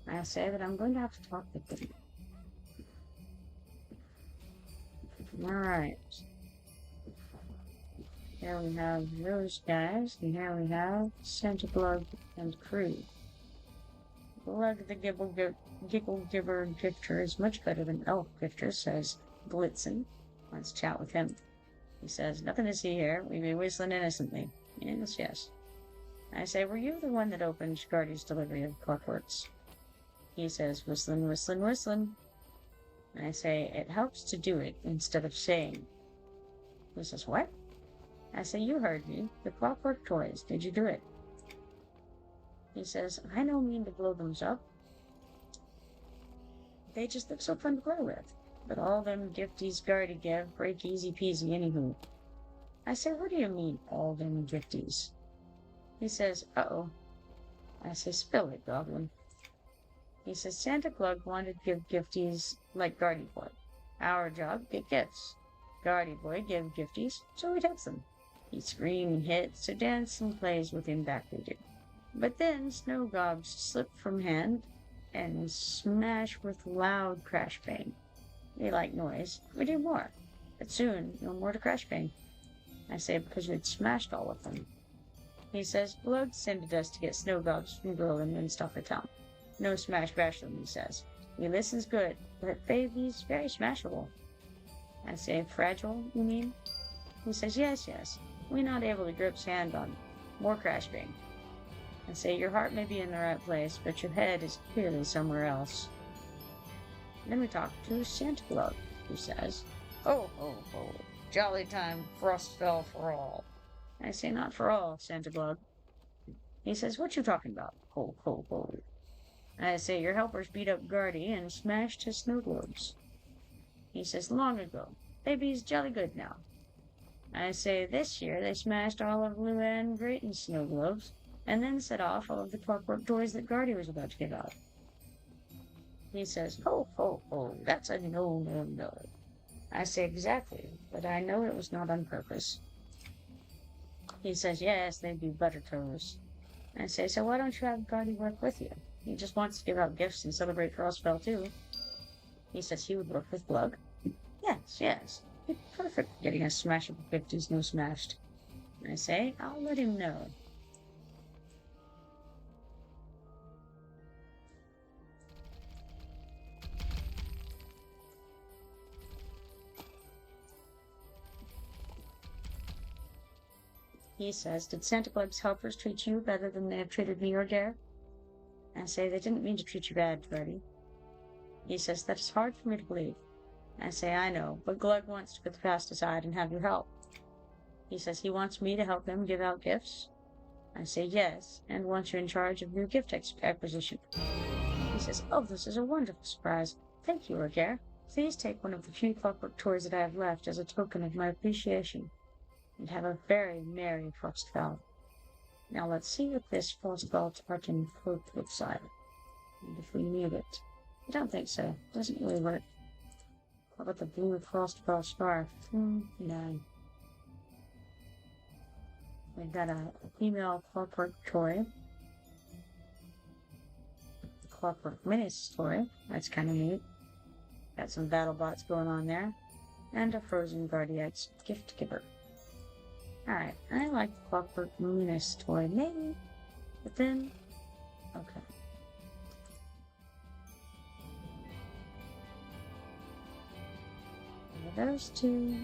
I say that I'm going to have to talk with them. Alright. Here we have those guys, and here we have Santa Glug and crew. Glug the Giggle Giver Gifter is much better than Elf Gifter, says Blitzen. Let's chat with him. He says, nothing to see here. We be whistling innocently. Yes, yes. I say, were you the one that opened Guardy's delivery of clockworks? He says, whistling, whistling, whistling. I say, it helps to do it instead of saying. He says, what? I say, you heard me. The clockwork toys. Did you do it? He says, I don't mean to blow them up. They just look so fun to play with. But all them gifties Guardy give break easy peasy anywho. I say, what do you mean, all them gifties? He says, uh-oh. I say, spill it, Goblin. He says, Santa Claus wanted to give gifties like Guardy Boy. Our job, get gifts. Guardy Boy give gifties, so he takes them. He screams and hits, so dance and plays with him backbeated. But then snow gobs slip from hand and smash with loud crash bang. They like noise, we do more. But soon, no more to crash bang. I say, because we'd smashed all of them. He says, Blood sended us to get snow gobs from Berlin and stuff at town. No smash bash them, he says. He listens good, but baby's very smashable. I say, fragile, you mean? He says, yes, yes. We're not able to grip's hand on more crash bang. I say, your heart may be in the right place, but your head is clearly somewhere else. Then we talk to Santa Claus, who says, ho, ho, ho, jolly time, Frostfell for all. I say, not for all, Santa Claus. He says, what you talking about? Ho, ho, ho. I say, your helpers beat up Guardy and smashed his snow globes. He says, long ago. Baby's jolly good now. I say, this year they smashed all of Luann Drayton's snow globes, and then set off all of the clockwork toys that Guardy was about to give out. He says, ho, ho, ho, that's a no, no, no. I say, exactly, but I know it was not on purpose. He says, yes, they'd be butter toes. I say, so why don't you have Guardy work with you? He just wants to give out gifts and celebrate Frostfell too. He says he would work with Glug. Yes, yes. He'd be perfect for getting us smashable 50s no smashed. I say, I'll let him know. He says, did Santa Claus helpers treat you better than they have treated me or Dare? I say, they didn't mean to treat you bad, Guardy. He says, that is hard for me to believe. I say, I know, but Glug wants to put the past aside and have your help. He says he wants me to help him give out gifts. I say, yes, and wants you in charge of new gift acquisition. He says, oh, this is a wonderful surprise. Thank you, Orgare. Please take one of the few clockwork toys that I have left as a token of my appreciation. And have a very merry Frostfell. Now let's see what this Frostfell tartan cloak looks like. And if we need it. I don't think so. It doesn't really work. What about the blue Frostfell scarf? No. We've got a female clockwork toy. A clockwork minis toy. That's kind of neat. Got some battle bots going on there. And a frozen Guardiax gift giver. Alright, I like the clockwork minis toy, maybe. But then, okay. Those two.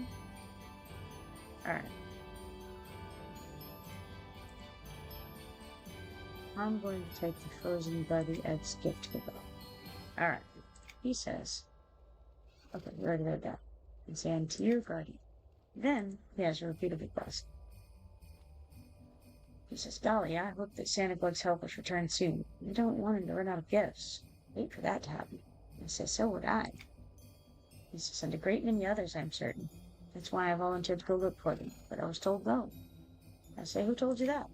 Alright. I'm going to take the frozen Guardiax gift giver. Alright. He says, okay, we already read that. And saying to your guardian. Then he has a repeated request. He says, Dolly, I hope that Santa Claus help us return soon. We don't want him to run out of gifts. Wait for that to happen. I say, so would I. He says, and a great many others, I'm certain. That's why I volunteered to go look for them, but I was told no. I say, who told you that?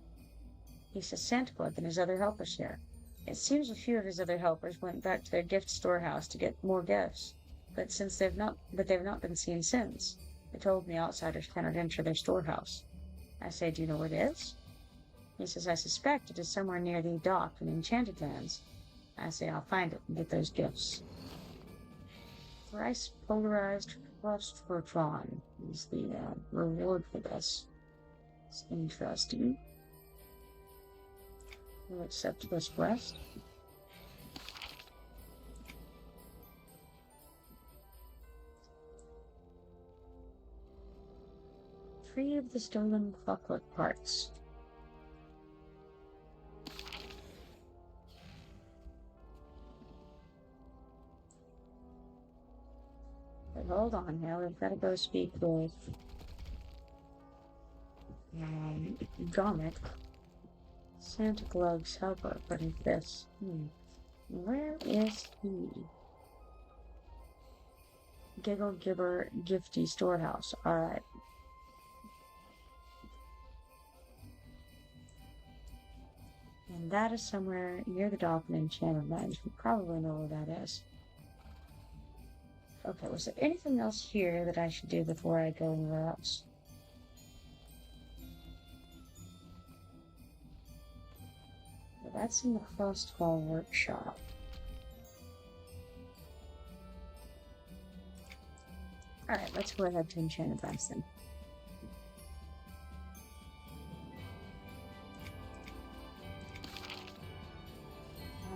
He says Santa Claus and his other helpers here. It seems a few of his other helpers went back to their gift storehouse to get more gifts, but they've not been seen since. They told me outsiders cannot enter their storehouse. I say, do you know where it is? He says, I suspect it is somewhere near the dock in Enchanted Lands. I say, I'll find it and get those gifts. Thrice polarized Frostfell is the reward for this. It's interesting. We'll accept this quest. Free of the stolen clockwork parts. But hold on now, we've got to go speak with Gomet. Santa Claus helper, but it's this. Where is he? Giggle Gibber Gifty Storehouse. Alright. And that is somewhere near the dock in Enchanted Lands. We probably know where that is. Okay, was there anything else here that I should do before I go anywhere else? Well, that's in the Frostfell workshop. Alright, let's go ahead to Enchanted Lands then.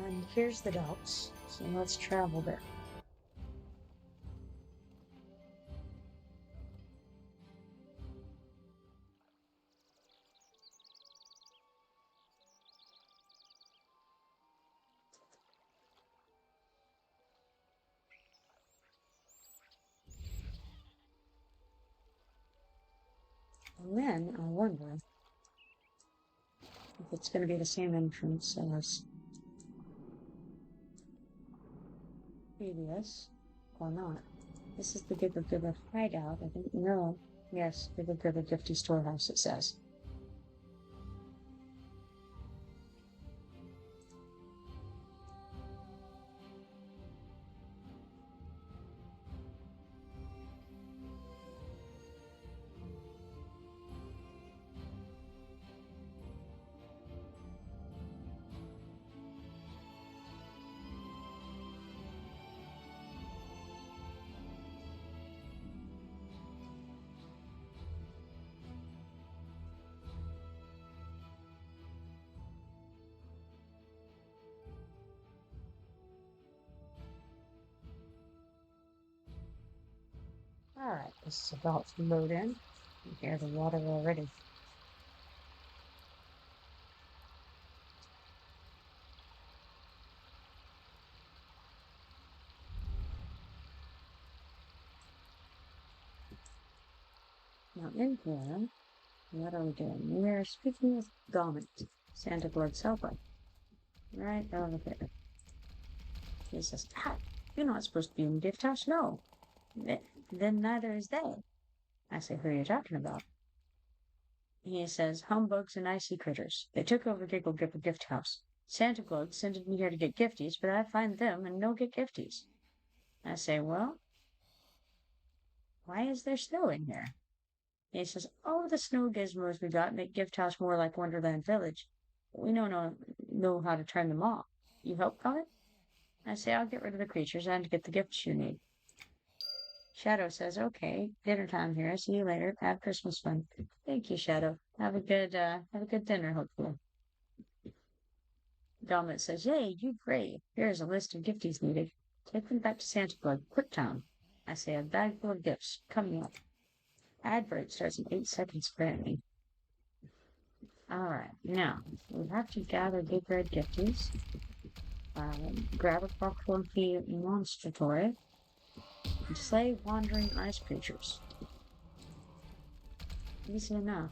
And here's the docks, so let's travel there. And then I wonder if it's going to be the same entrance as previous or not. This is the Gibber hideout. I didn't know. Yes, Gibber Gifty Storehouse, it says. Alright, this is about to load in. You hear the water already. Now in here, what are we doing? We're speaking with Gomet, Santa Claus helper. Right over there. He says, you're not supposed to be in Gift House? No. Then neither is they. I say, who are you talking about? He says, humbugs and icy critters. They took over Giggle Gipper Gift House. Santa Claus sent me here to get gifties, but I find them and no get gifties. I say, well, why is there snow in here? He says, oh, the snow gizmos we got make Gift House more like Wonderland Village. We don't know how to turn them off. You help, Comet? I say, I'll get rid of the creatures and get the gifts you need. Shadow says, okay, dinner time here. See you later. Have Christmas fun. Thank you, Shadow. Have a good dinner, hopefully. Gomet says, yay, you great. Here's a list of gifties needed. Take them back to Santa Claus. Quick town. I say, a bag full of gifts. Coming up. Advert starts in 8 seconds, apparently. Alright, now, we have to gather big red gifties. Grab a popcorn key monster toy. And slay wandering ice creatures. Easy enough.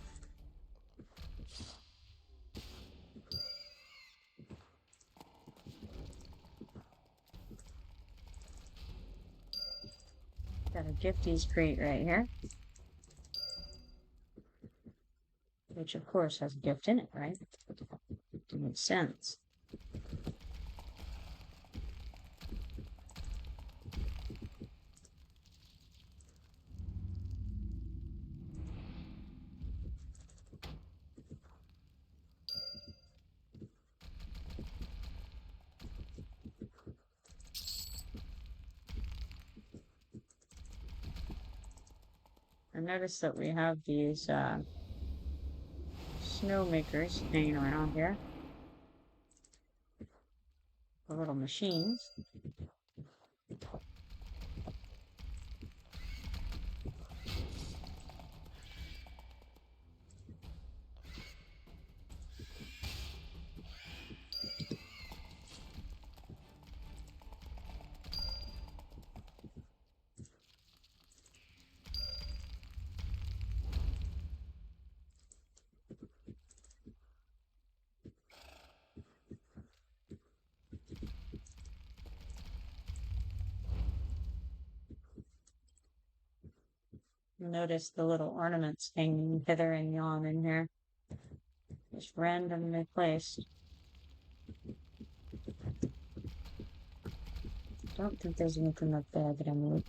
Got a gifties crate right here. Which of course has a gift in it, right? Makes sense. I noticed that we have these snow makers hanging around here. The little machines. Notice the little ornaments hanging hither and yon in here. Just randomly placed. Don't think there's anything up there that I need.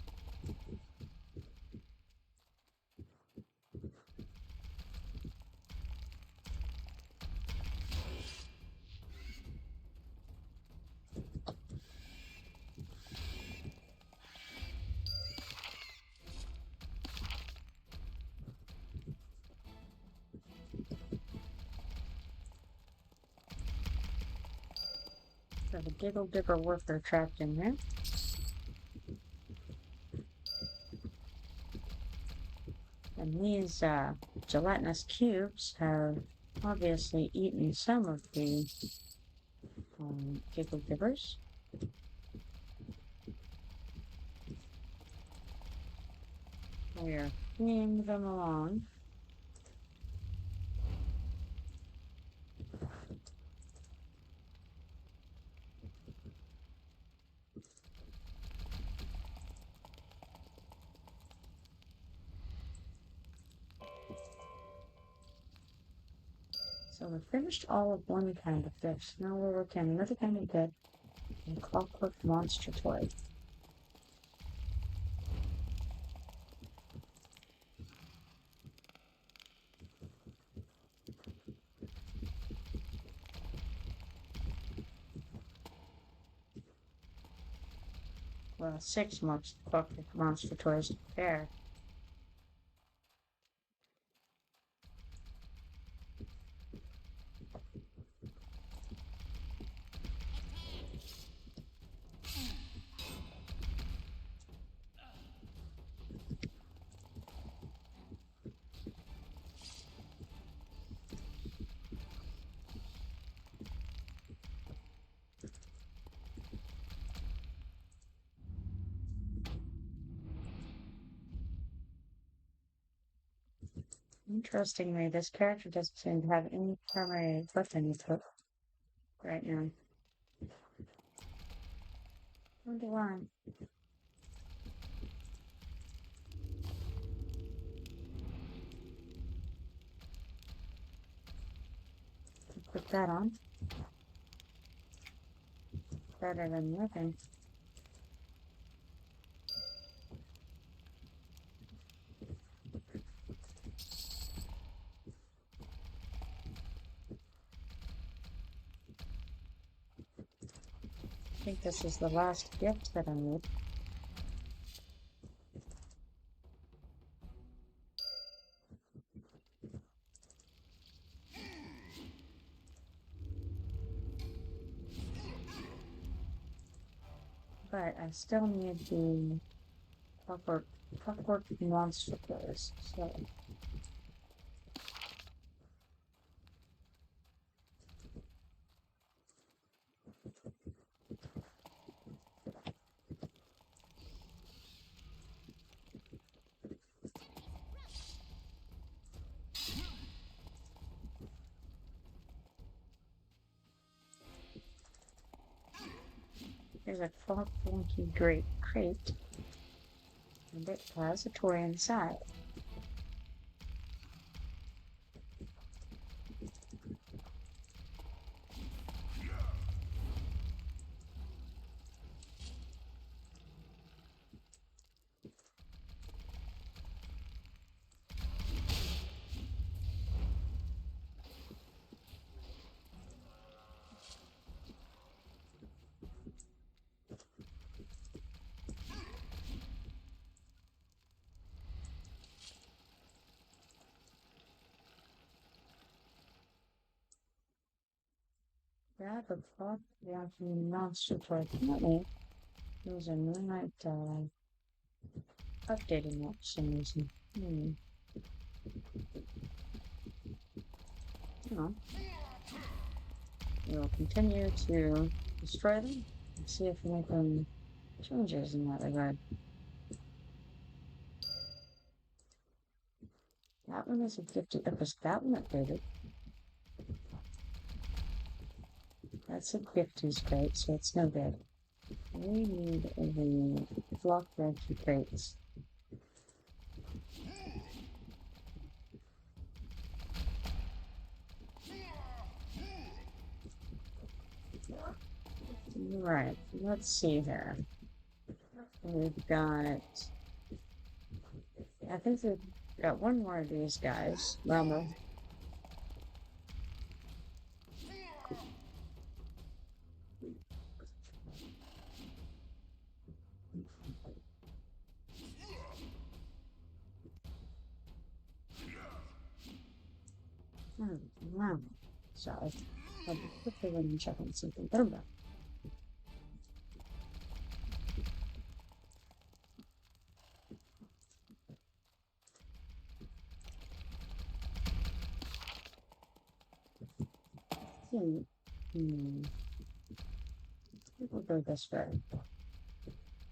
Got a Giggle Digger worker trapped in there. And these gelatinous cubes have obviously eaten some of the Giggle Diggers. We are bringing them along. So we finished all of one kind of fish. Now we're working on another kind of bed and clockwork monster toy. Well, 6 clockwork monster toys to prepare. Interestingly, this character doesn't seem to have any primary weapon equipped right now. Wonder why. Put that on. Better than nothing. I think this is the last gift that I need. But I still need the clockwork monster toys. So there's a funky great crate, and it has a toy inside. grab a clock down from the monster toy. Apparently, there's a midnight updating that for some reason. No. We'll continue to destroy them and see if we make them changes in that regard. That one is a 50. Because that one updated. That's a 50's crate, so it's no good. We need the block ranky crates. Right, let's see here. We've got, I think we've got one more of these guys. Well, wow. Sorry. I'll quickly run and check on something. Better back. We'll go this way.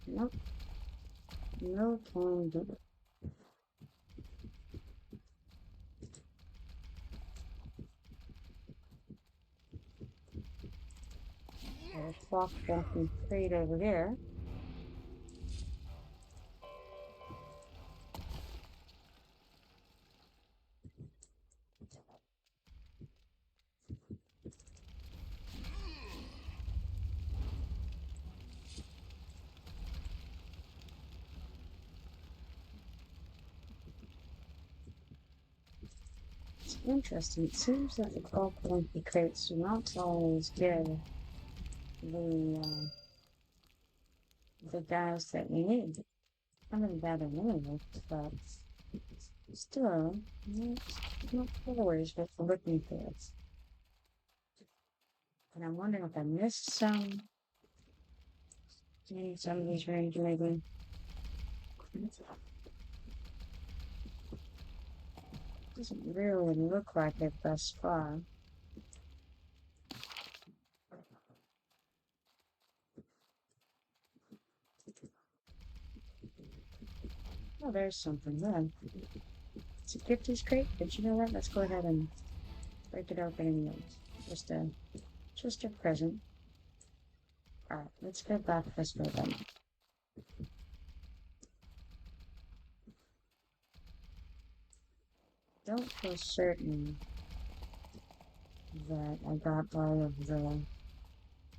Nope. No can do it. There's a clock walking crate over there. It's interesting. It seems that the clock walking crates do not always give the guys that we need. I'm gonna gather anyway, but still, not always what we're looking for. And I'm wondering if I missed some. Maybe some of these rooms, maybe. Doesn't really look like it thus far. Oh, there's something there. It's a gifties crate, but you know what? Let's go ahead and break it open anyways. Just a present. Alright, let's go back this way then. Don't feel certain that I got all of the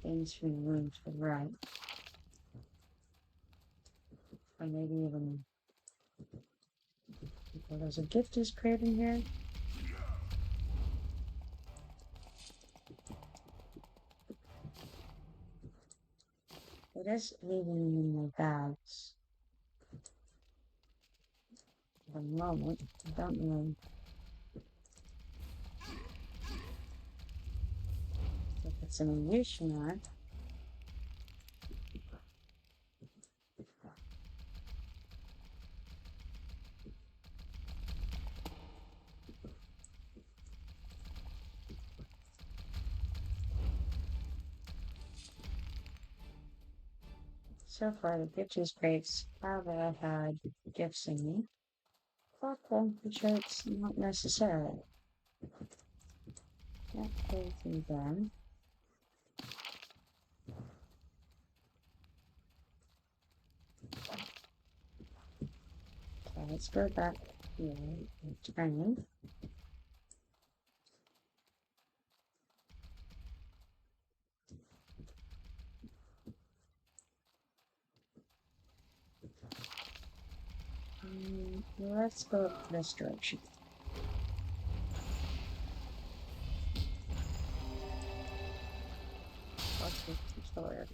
things we moved right. Or maybe even... Well, there's a gifties crate in here. It is leaving in my bags. For the moment, I don't know if it's an illusion or not. So far, the gifties crates have had gifts in me. Fuck them, the shirts, not necessarily. Can't go through them. Okay, let's go back here and turn. Let's go this direction. What's the tutorial?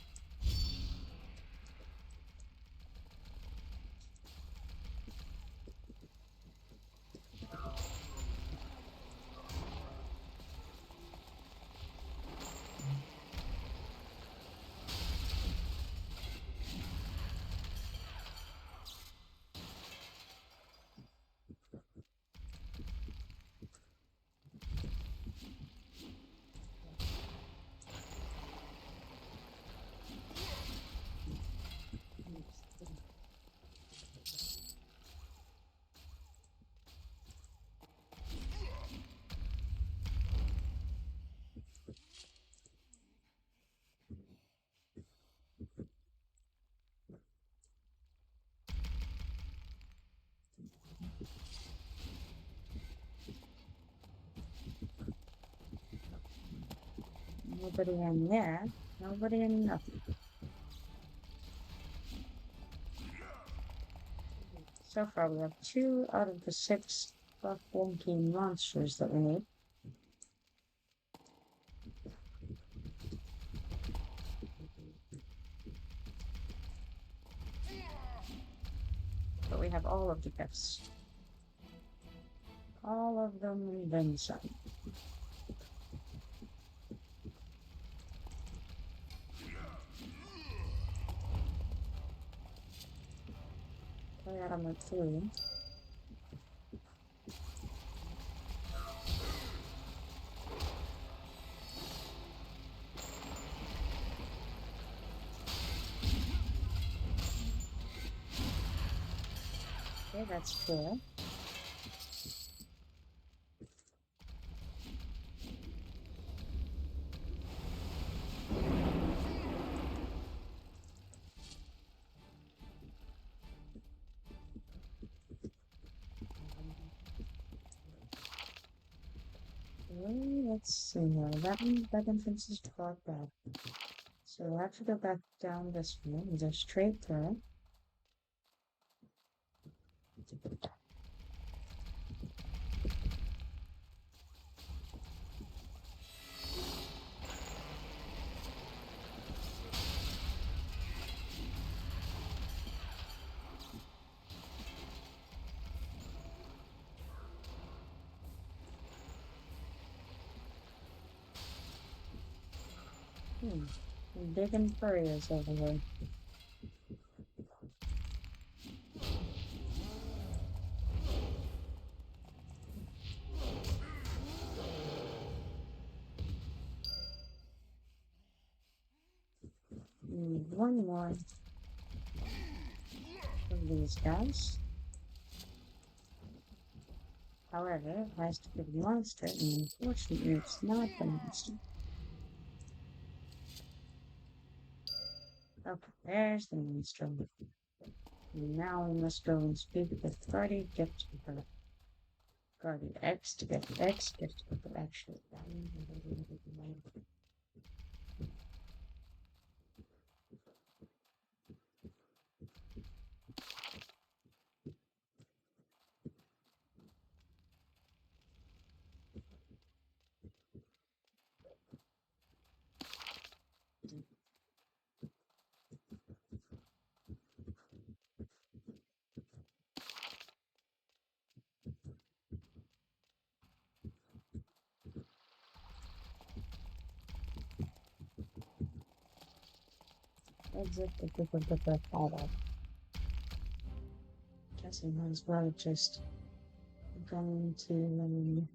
Nobody in there. Nobody in nothing. So far, we have 2 out of the 6 buff wonky monsters that we need. But we have all of the gifts. All of them and then some. Play out on my 3. Okay, that's cool. Let's see here. That entrance is blocked out. So we'll have to go back down this way and go straight through. Big and furries over here. One more of these guys. However, it has to be the monster, and unfortunately, it's not the monster. Okay, there's the monster. Now we must go and speak with Guardian Gift Keeper. Guardian X to get X Gift Keeper, actually. Exit the Gift Keeper. Guessing might as well just going to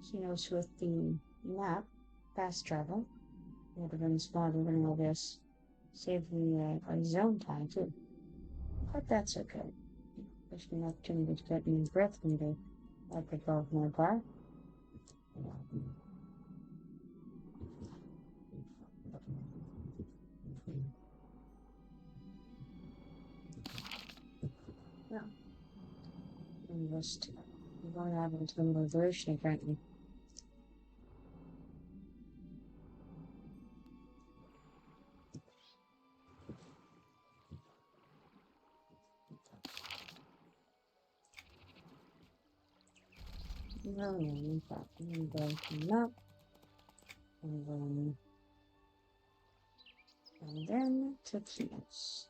she knows with the map fast travel. Would have been smarter than all this. Save the zone time too. But that's okay. There's an opportunity to get new breath meter like above my bar. No. I'm just going to have into the revolution apparently. No, in fact, I'm going to map. And then to keys.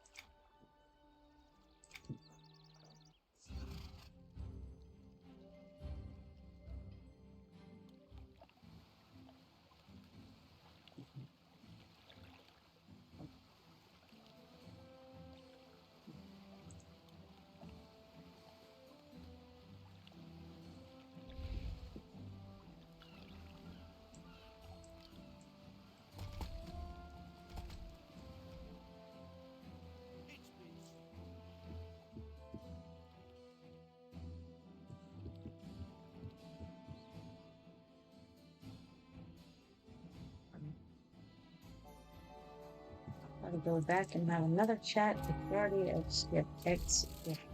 I'll go back and have another chat with Guardy X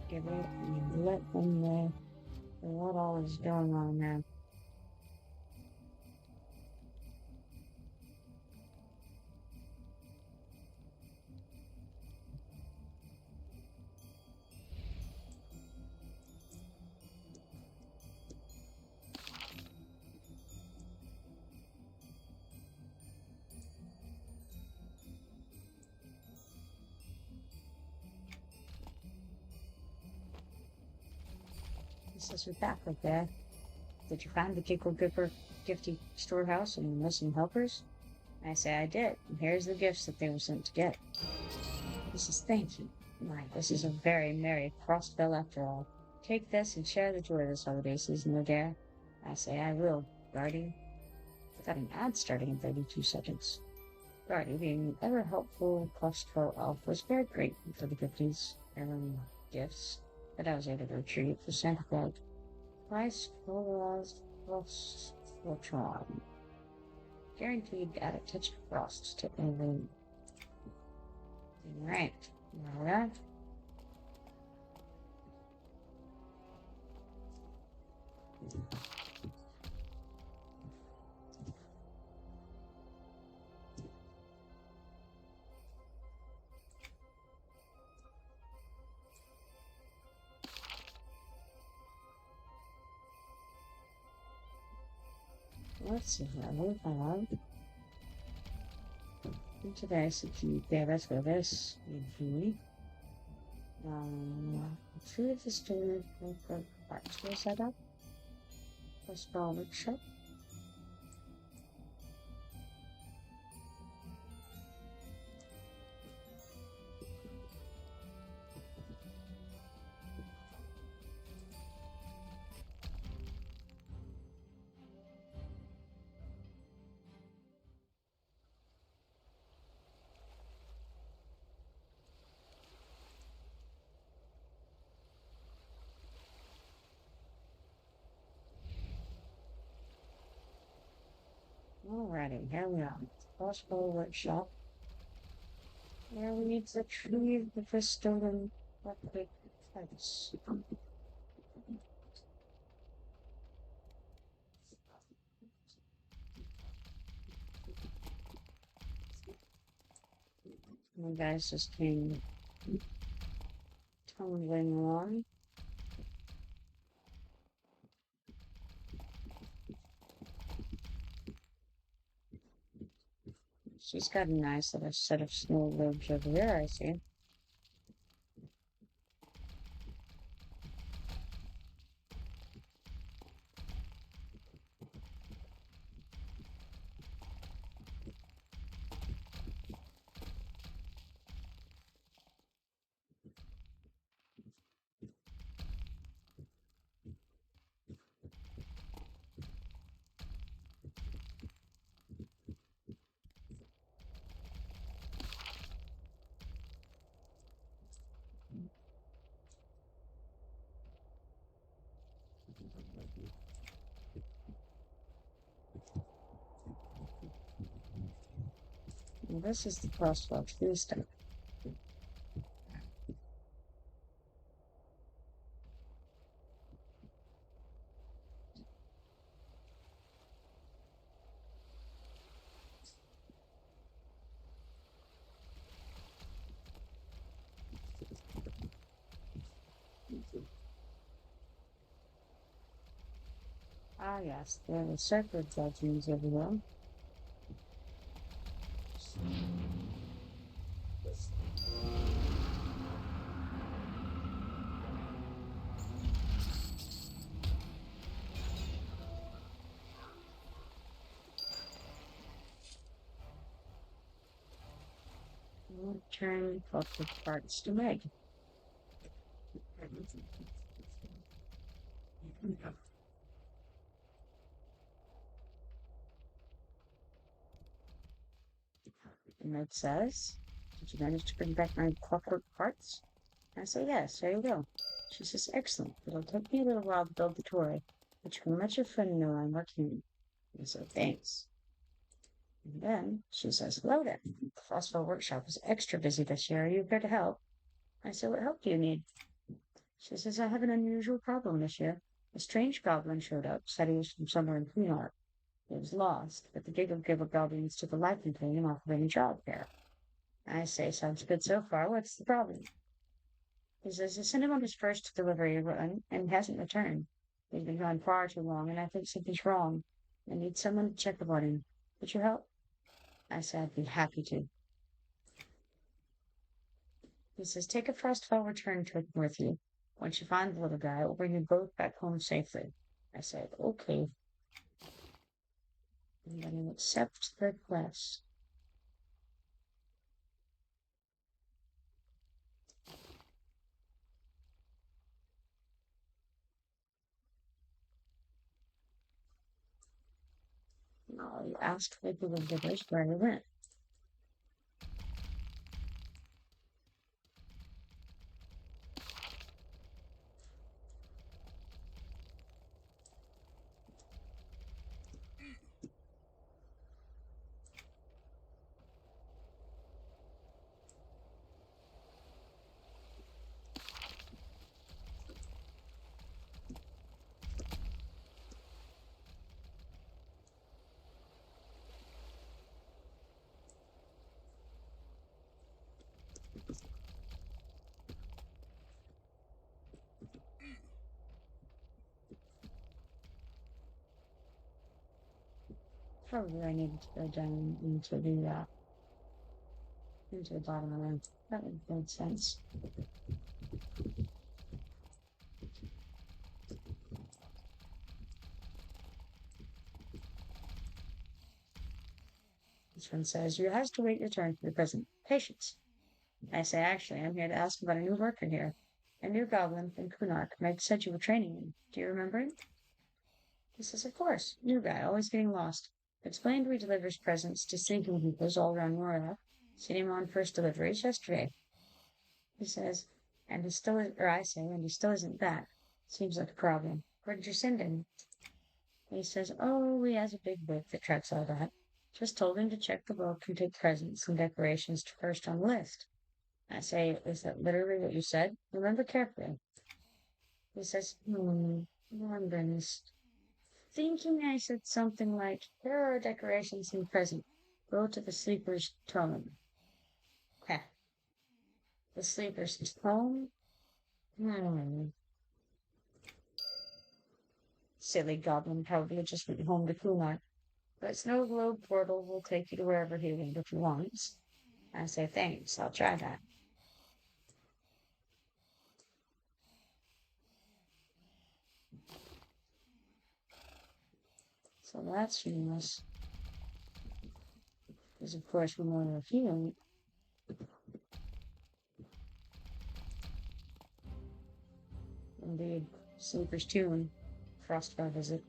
Giver and let them know what all is going on now. says, "You're back, okay? Did you find the Giggle Gipper gifty storehouse and the missing helpers?" I say, "I did, and here's the gifts that they were sent to get." He says, "Thank you. My, this is a very merry Frostfell after all. Take this and share the joy of this holiday season, no dare." I say, "I will, Guardy." I got an ad starting in 32 seconds. Guardy, being an ever helpful Frostfell elf, was very grateful for the gifts that I was able to retrieve for Santa Claus. Price polarized Frostfell. Guaranteed to add a touch of frost to every. Right. Alright. Let's see here. We have today, so yeah, that's where this would be. Two of the standard parts were set up. First ball workshop. Alrighty, here we are. Crossbow workshop. Where we need to retrieve the stolen epic fence. The guys just came tumbling along. She's got a nice little set of snow globes over there, I see. And this is the crosswalk Tuesday. Ah, yes, there are the sacred judgments everywhere. Return collected parts to Meg. And it says, "Did you manage to bring back my clockwork parts?" I say, "Yes, there you go." She says, "Excellent. It'll take me a little while to build the toy, but you can let your friend know I'm working." I say, "Thanks." And then she says, "Hello there. The Frostfell workshop is extra busy this year. Are you here to help?" I say, "What help do you need?" She says, "I have an unusual problem this year. A strange goblin showed up, said he was from somewhere in Queenart. He was lost, but the Giggle Giver goblins took a liking to him and offered him a job there." I say, "Sounds good so far. What's the problem?" He says, "I sent him on his first delivery run and hasn't returned. He's been gone far too long, and I think something's wrong. I need someone to check about him. Would you help?" I said, "I'd be happy to." He says, "Take a Frostfell return kit with you. Once you find the little guy, we'll bring you both back home safely. I said, okay. And then accept the request. No, you asked the villagers where they went. Probably I needed to go down into the bottom of the room. That would make sense. This one says, you have to wait your turn for the present. Patience. I say, actually, I'm here to ask about a new worker here. A new goblin from Kunark. Meg said you were training him. Do you remember him? He says, of course. New guy, always getting lost. Explained we delivers presents to sleeping peoples all around Norrath. Seen him on first deliveries yesterday. He says, and he still is, or I say, and he still isn't back. Seems like a problem. Where did you send him? He says, oh, he has a big book that tracks all that. Just told him to check the book and take presents and decorations to first on the list. I say, is that literally what you said? Remember carefully. He says, remembrance. Thinking I said something like, here are decorations and present. Go to the sleeper's tome. Heh. The sleeper's tome? Silly goblin probably just went home to Kumar. But Snow Globe Portal will take you to wherever he went if he wants. I say, thanks, I'll try that. So that's humorous. Because of course we know if he went. Indeed, Sleeper's Tune, Frostfell visit.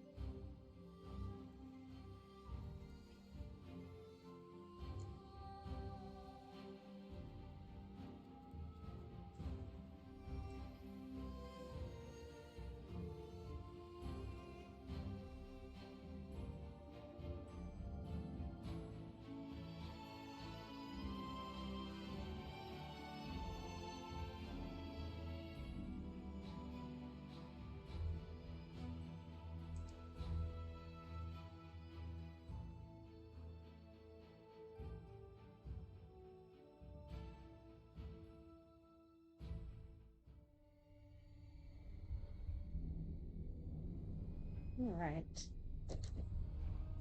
Alright.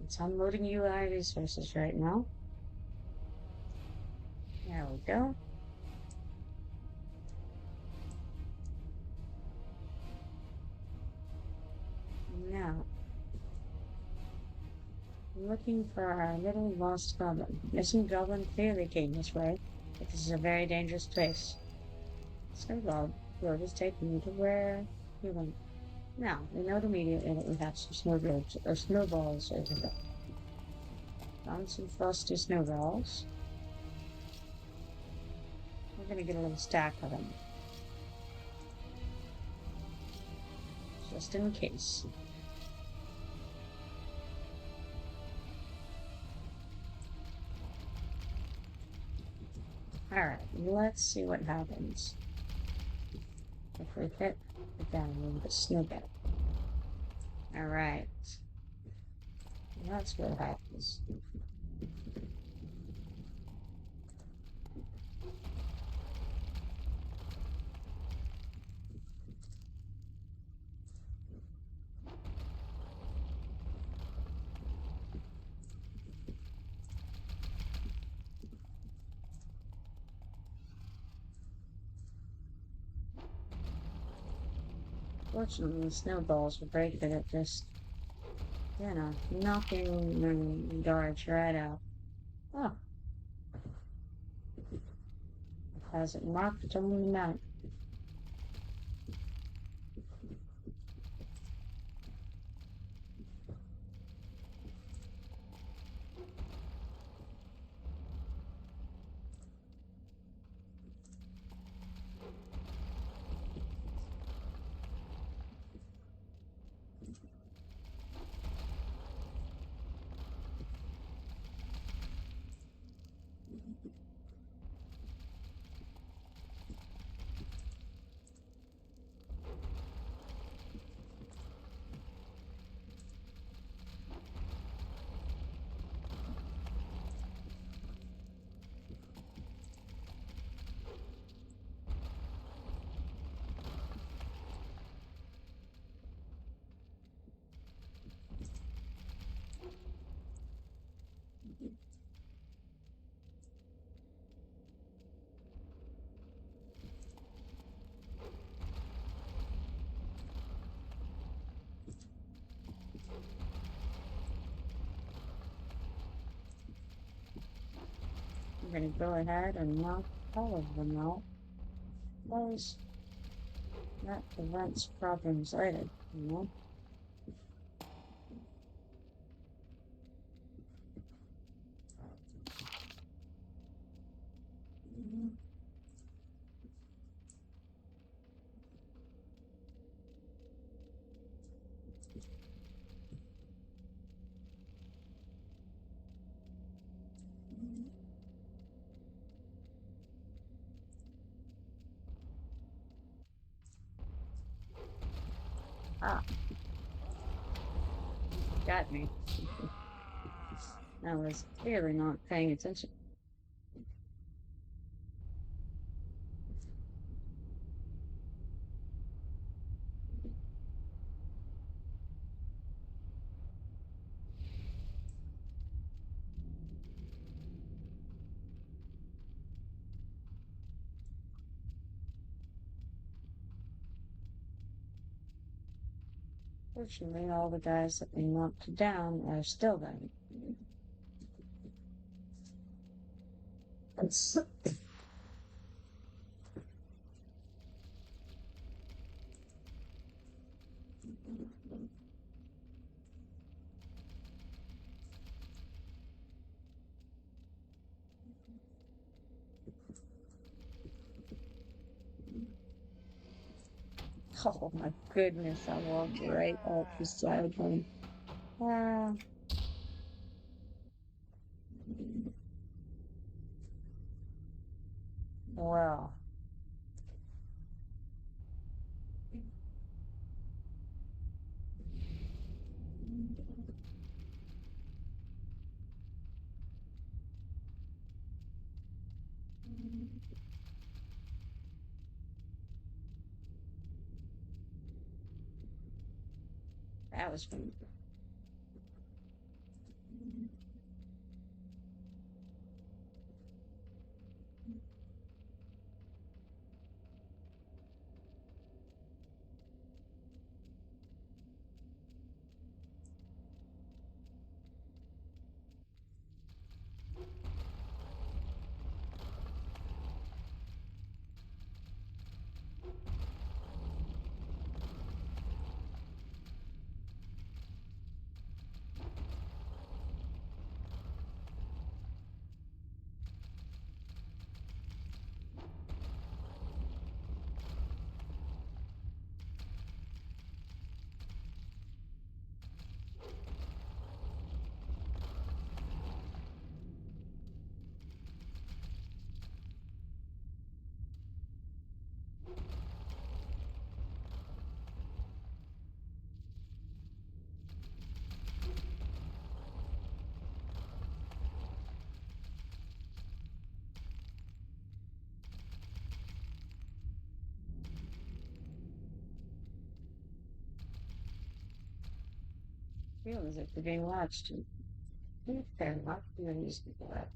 It's unloading UI resources right now. There we go. Now, I'm looking for our little lost goblin. Missing goblin clearly came this way, but this is a very dangerous place. Snowball, road is taking me to where he went. Now, we know immediately that we have some snowballs over there. Found some frosty snowballs. We're gonna get a little stack of them. Just in case. Alright, let's see what happens if we hit the down with the snowball. Alright. That's what happens. Fortunately, the snowballs are very good at just, knocking the guards right out. Oh, it has it marked on the map. I'm gonna go ahead and knock all of them out. Those that prevents problems later, you know? Ah, got me. I was clearly not paying attention. Fortunately, all the guys that we knocked down are still there. It's, oh my goodness, I walked right up beside him. Ah, well, that was fun. Feels like we're being watched. Fair enough. You're used to that.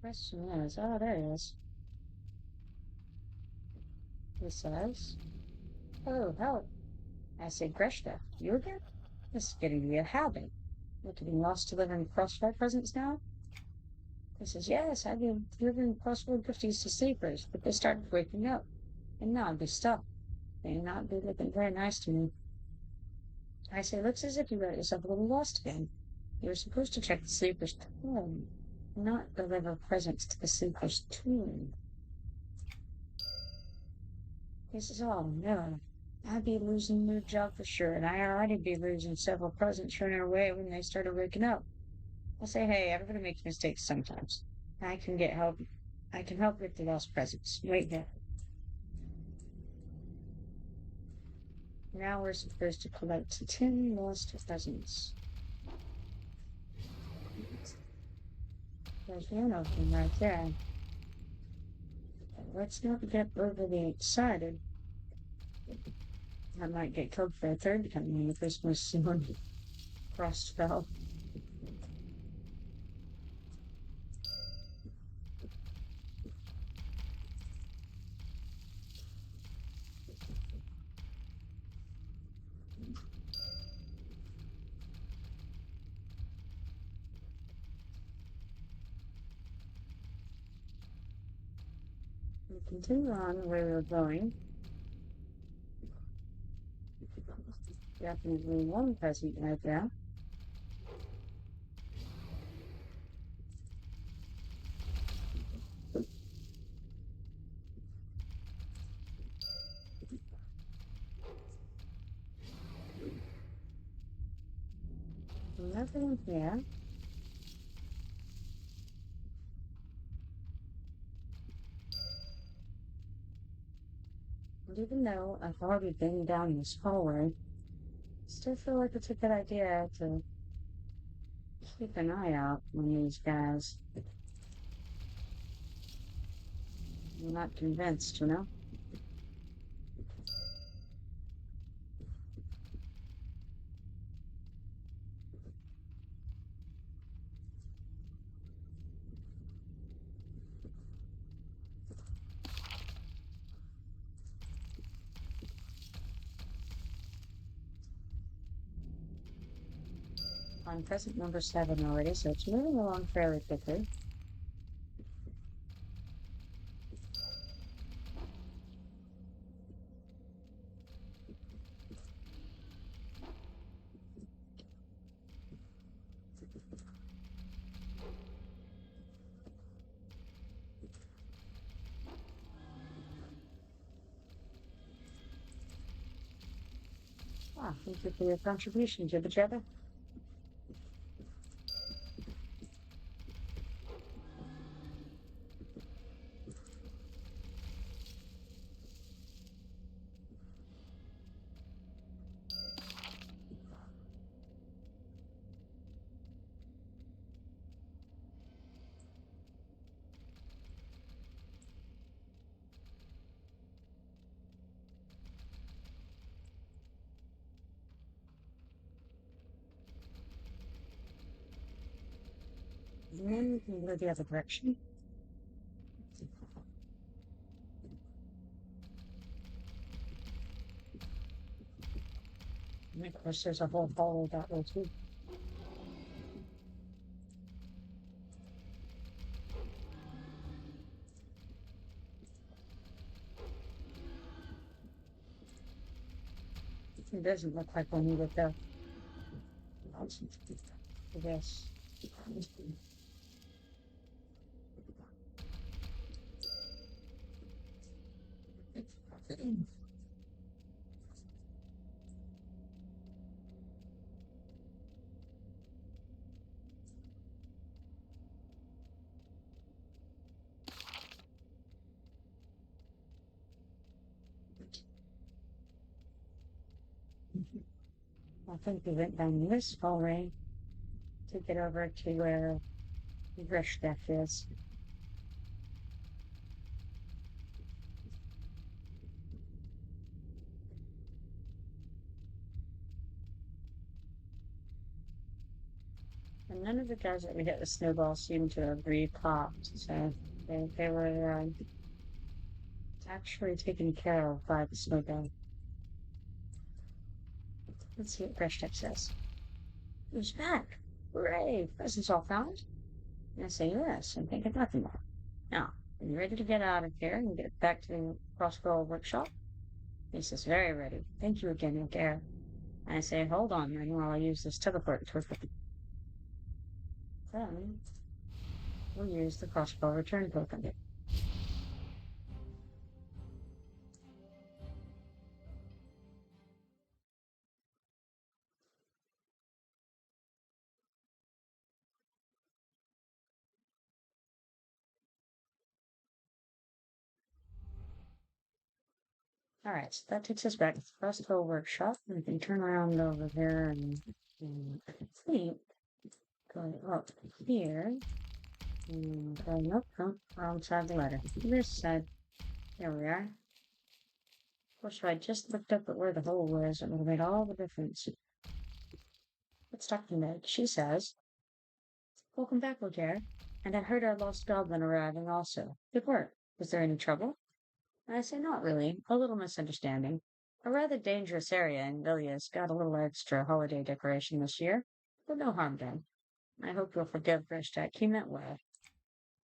Question is, oh, there it is. It says, oh, help. I say, Greshka, you again? This is getting to be a habit. You're getting lost delivering crossfire presents now? He says, yes, I've been delivering crossword gifties to sleepers, but they started waking up. And now I'd be stuck. They'd not be looking very nice to me. I say, looks as if you got yourself a little lost again. You're supposed to check the sleeper's tomb, not deliver presents to the sleeper's tomb. He says, oh no, I'd be losing their job for sure, and I already be losing several presents running away when they started waking up. I say, hey, everybody makes mistakes sometimes. I can get help. I can help with the lost presents. Wait there. Now we're supposed to collect 10 lost presents. There's one of them right there. Let's not get overly excited. I might get killed for a third time in the Christmas season. Frostfell. We continue on where we're going. Definitely one present right there. Nothing here. And even though I've already been down this hallway, I still feel like it's a good idea to keep an eye out on these guys. I'm not convinced, you know? On present number 7 already, so it's moving along fairly quickly. Ah, thank you for your contribution, Jibba Jabba. And then we can go the other direction. And of course, there's a whole hallway that way too. It doesn't look like we'll need it though. I guess. I think we went down this hallway to get over to where the brush deck is. And none of the guys that we hit with snowball seemed to have re-popped, so they were actually taken care of by the snowball. Let's see what Greshtek says. Who's back? Hooray! Presents all found? And I say yes, and think of nothing more. Now, are you ready to get out of here and get back to the Frostfell workshop? He says, very ready. Thank you again, Nick. I say, hold on, then, while I use this teleport to then we'll use the crossbow return token. Alright, so that takes us back to the crossbow workshop. We can turn around over here and I think going up here and going up wrong side of the ladder. This side. There we are. Of course, if I just looked up at where the hole was, it would have made all the difference. Let's talk to Meg. She says, welcome back, Logare. And I heard our lost goblin arriving also. Good work. Was there any trouble? And I say, not really. A little misunderstanding. A rather dangerous area in Villiers got a little extra holiday decoration this year, but no harm done. I hope you'll forgive Greshtek. He meant well.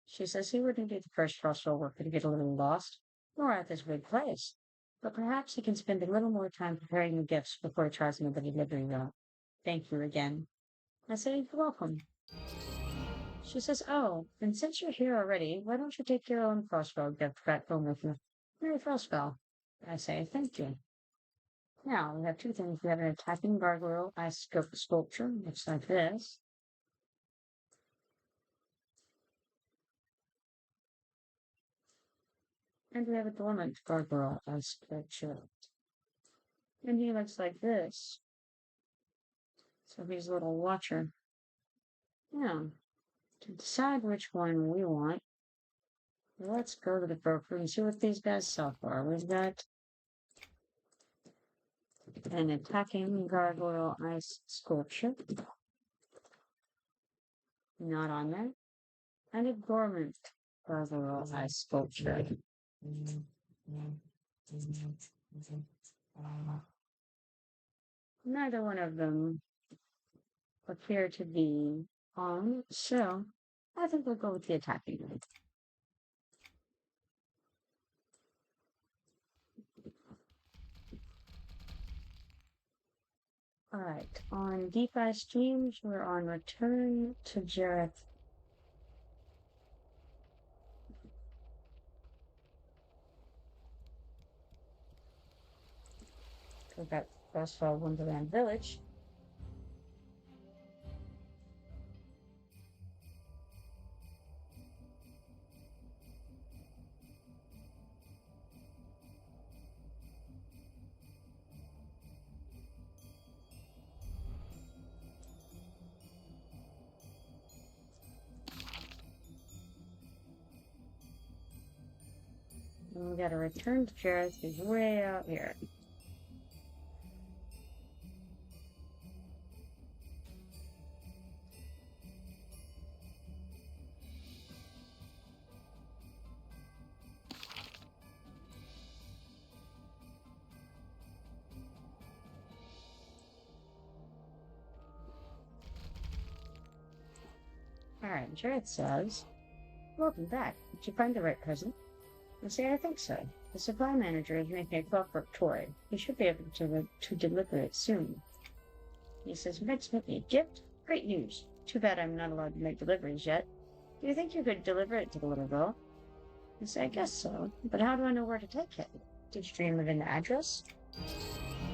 She says he wouldn't be the first Frostfell worker to get a little lost. Norrath is a big place, but perhaps he can spend a little more time preparing the gifts before he tries another delivery route. Thank you again. I say, you're welcome. She says, oh, and since you're here already, why don't you take your own Frostfell gift back home with you? Merry Frostfell. I say, thank you. Now, we have two things. We have an attacking gargoyle ice sculpture, looks like this. And we have a dormant gargoyle ice sculpture. And he looks like this. So he's a little watcher. Now, to decide which one we want, let's go to the broker and see what these guys sell for. We've got an attacking gargoyle ice sculpture. Not on there. And a dormant gargoyle ice sculpture. Neither one of them appear to be on, so I think we'll go with the attacking one. Alright, on DeFi streams, we're on Return to Jareth. We've got Frostfell Wonderland Village. And we got to return to Jareth, who's way out here. Alright, Jareth says, welcome back. Did you find the right present? I say, I think so. The supply manager is making a clockwork toy. He should be able to deliver it soon. He says, Meg's sent me a gift? Great news. Too bad I'm not allowed to make deliveries yet. Do you think you could deliver it to the little girl? I say, I guess so. But how do I know where to take it? Did you dream of an address?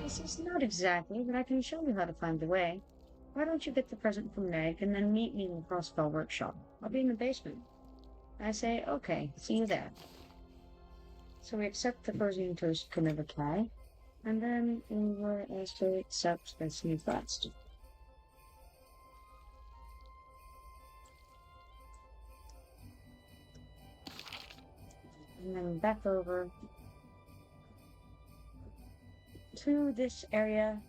He says, not exactly, but I can show you how to find the way. Why don't you get the present from Meg and then meet me in the Frostfell workshop? I'll be in the basement. I say, okay, see you there. So we accept the frozen toast Kanibakai, and then we were asked to accept this new quest. And then back over to this area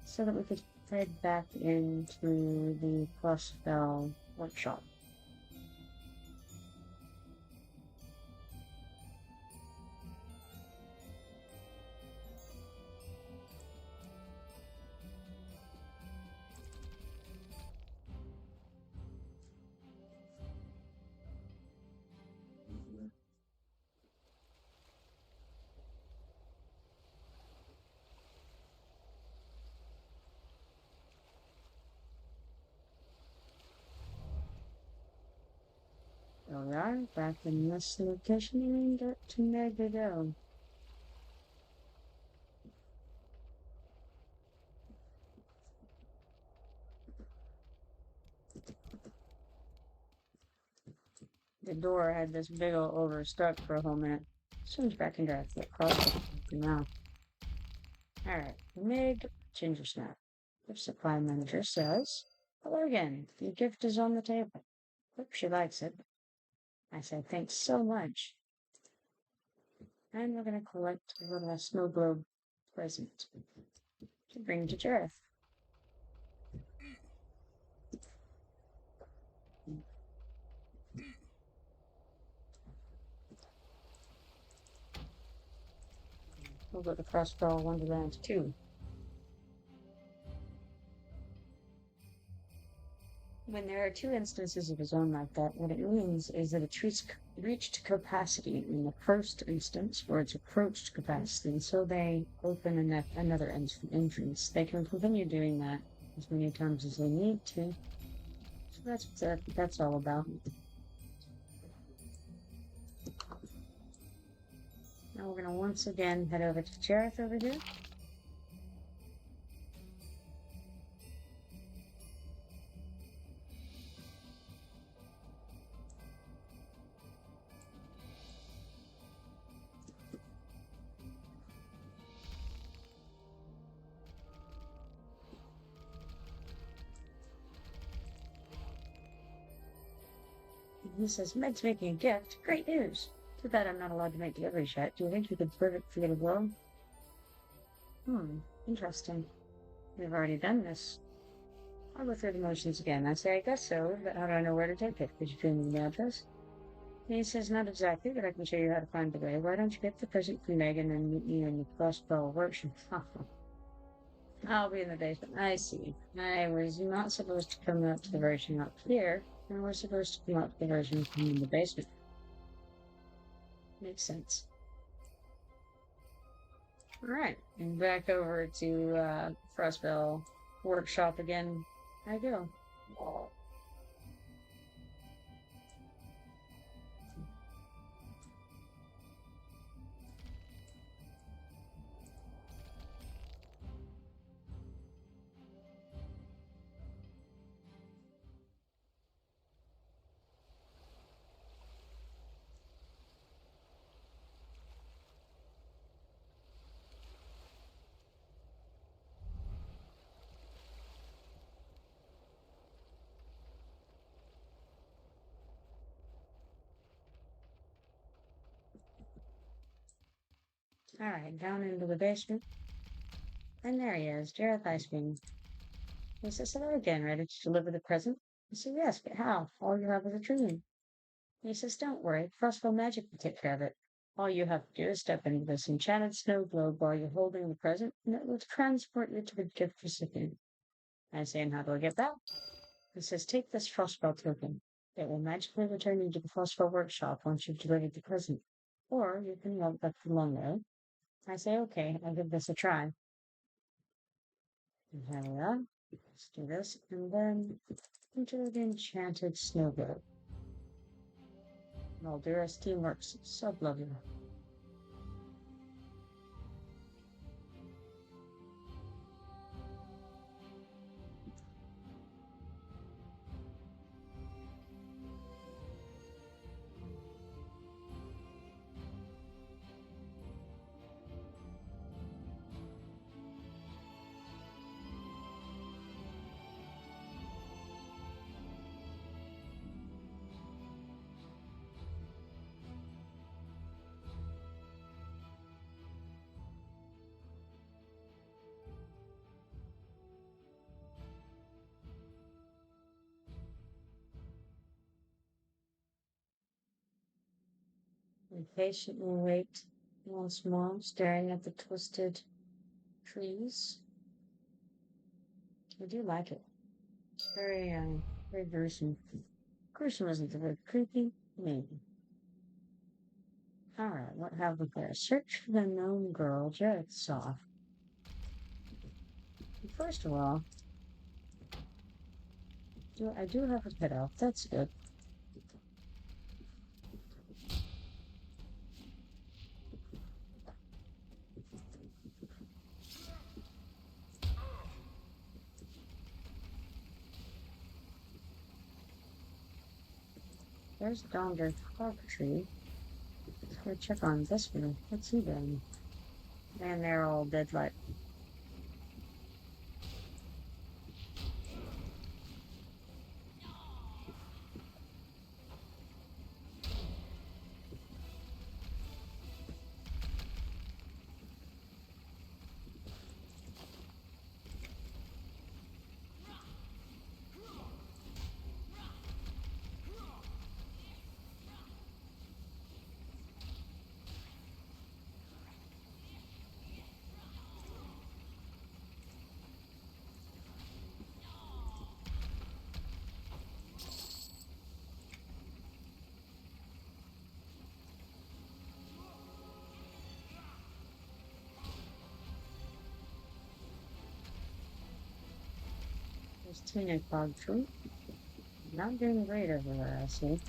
so that we could head back into the Frostfell workshop. There we are, back in this location and get to Maj'dul. The door had this big ol' overstuck for a whole minute. Swings back into it. Get crossed now. Alright, Mig Ginger Snap. Gift supply manager says, hello again. Your gift is on the table. Hope she likes it. I say thanks so much. And we're gonna collect a little snow globe present to bring to Jareth. We'll go to Frostfell Wonderland too. When there are two instances of a zone like that, what it means is that it's reached capacity in the first instance, or it's approached capacity, and so they open another entrance. They can continue doing that as many times as they need to. So that's what that's all about. Now we're going to once again head over to Jareth over here. He says, Meg's making a gift. Great news. Too bad I'm not allowed to make deliveries yet. Do you think you could prove it for the world? Interesting. We've already done this. I'll go through the motions again. I say, I guess so, but how do I know where to take it? Could you give me the address? He says, not exactly, but I can show you how to find the way. Why don't you get the present from Megan and meet me in the Frostfell workshop? I'll be in the basement. I see. I was not supposed to come up to the version up here. And we're supposed to come up to the version from in the basement. Makes sense. Alright, and back over to Frostfell workshop again. I go. Alright, down into the basement. And there he is, Jareth Icebeam. He says, hello again, ready to deliver the present? I say, yes, but how? All you have is a dream. He says, don't worry, Frostfell magic will take care of it. All you have to do is step into this enchanted snow globe while you're holding the present, and it will transport you to the gift recipient. I say, and how do I get that? He says, take this Frostfell token. It will magically return you to the Frostfell workshop once you've delivered the present. Or you can walk back the long way. I say, okay, I'll give this a try. And here we are. Let's do this, and then enter the enchanted snow globe. I'll do as teamwork, so lovely. We patiently wait once more, staring at the twisted trees. I do like it. It's very gruesome. Gruesome isn't the word. Creepy, maybe. Alright, what have we there? Search for the gnome girl, Jigsaw. First of all, I do have a pet elf. That's good. There's Donder Fog Tree. Let's go check on this one. What's he doing? Man, they're all dead like. There's Tina Fog Tree. Not doing great over there, I see.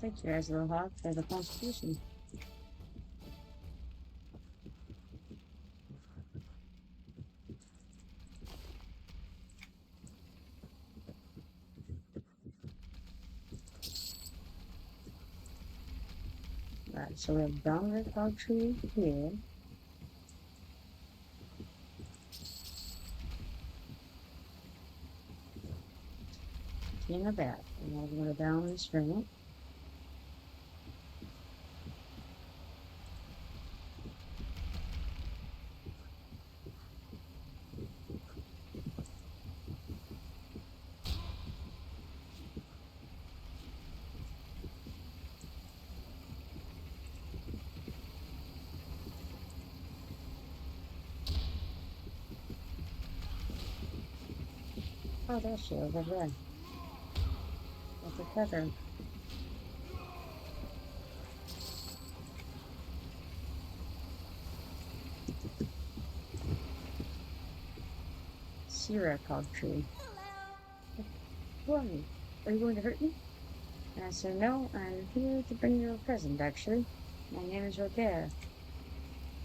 Thank you guys, Little Hawk, for the contribution. Right, so we have Donder Fog Tree here. In the back. And we're going to go down this ramp. Oh, there she is, over there. With the feather. Sierra Fog Tree. Who are you? Are you going to hurt me? And I said, no, I'm here to bring you a present, actually. My name is Roger.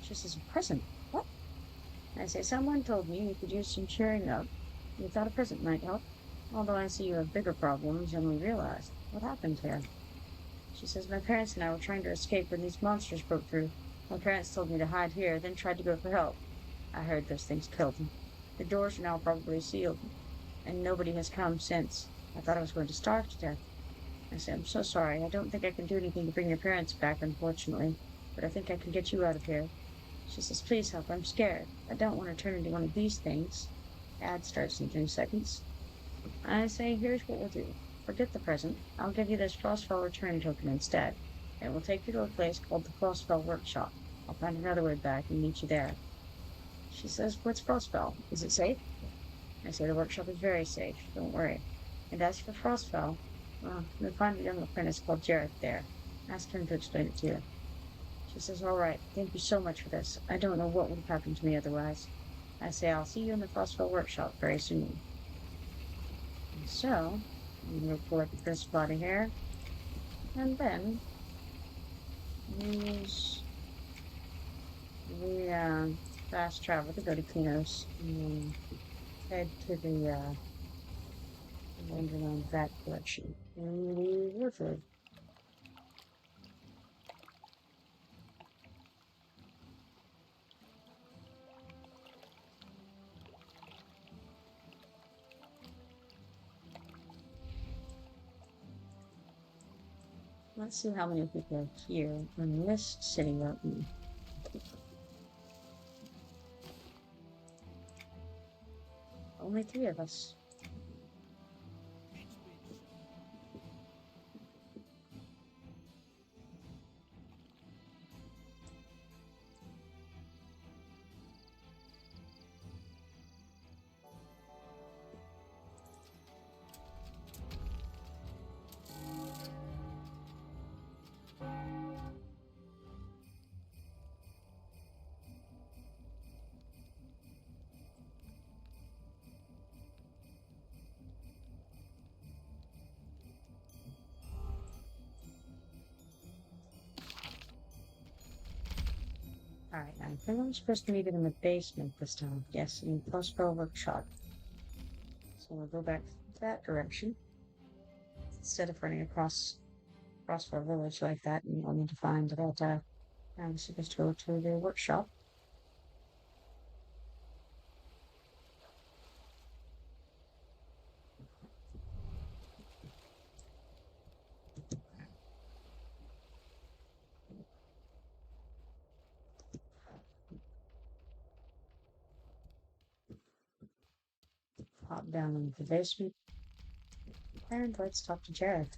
She says, a present? What? I say, someone told me you could use some cheering up. You thought a present might help. Although I see you have bigger problems than we realized. What happened here? She says, my parents and I were trying to escape when these monsters broke through. My parents told me to hide here, then tried to go for help. I heard those things killed them. The doors are now probably sealed, and nobody has come since. I thought I was going to starve to death. I said, I'm so sorry. I don't think I can do anything to bring your parents back, unfortunately. But I think I can get you out of here. She says, please help, I'm scared. I don't want to turn into one of these things. Ad starts in 3 seconds. I say, here's what we'll do. Forget the present. I'll give you this Frostfell return token instead. It will take you to a place called the Frostfell Workshop. I'll find another way back and meet you there. She says, what's Frostfell? Is it safe? I say, the workshop is very safe. Don't worry. And as for Frostfell, well, you'll find a young apprentice called Jareth there. Ask him to explain it to you. She says, all right, thank you so much for this. I don't know what would have happened to me otherwise. I say, I'll see you in the Frostfell workshop very soon. And so, I'm going to collect this body here, and then use the fast travel to go to Kinos and head to the wonderland that direction. And the river. Let's see how many people are here in this city right now. Only 3 of us. Alright, I think I'm supposed to meet it in the basement this time. Yes, in the Frostfell workshop. So we'll go back that direction. Instead of running across Frostfell village like that, and I'll need to find that I'm supposed to go to the workshop. Pop down into the basement. And let's talk to Jared.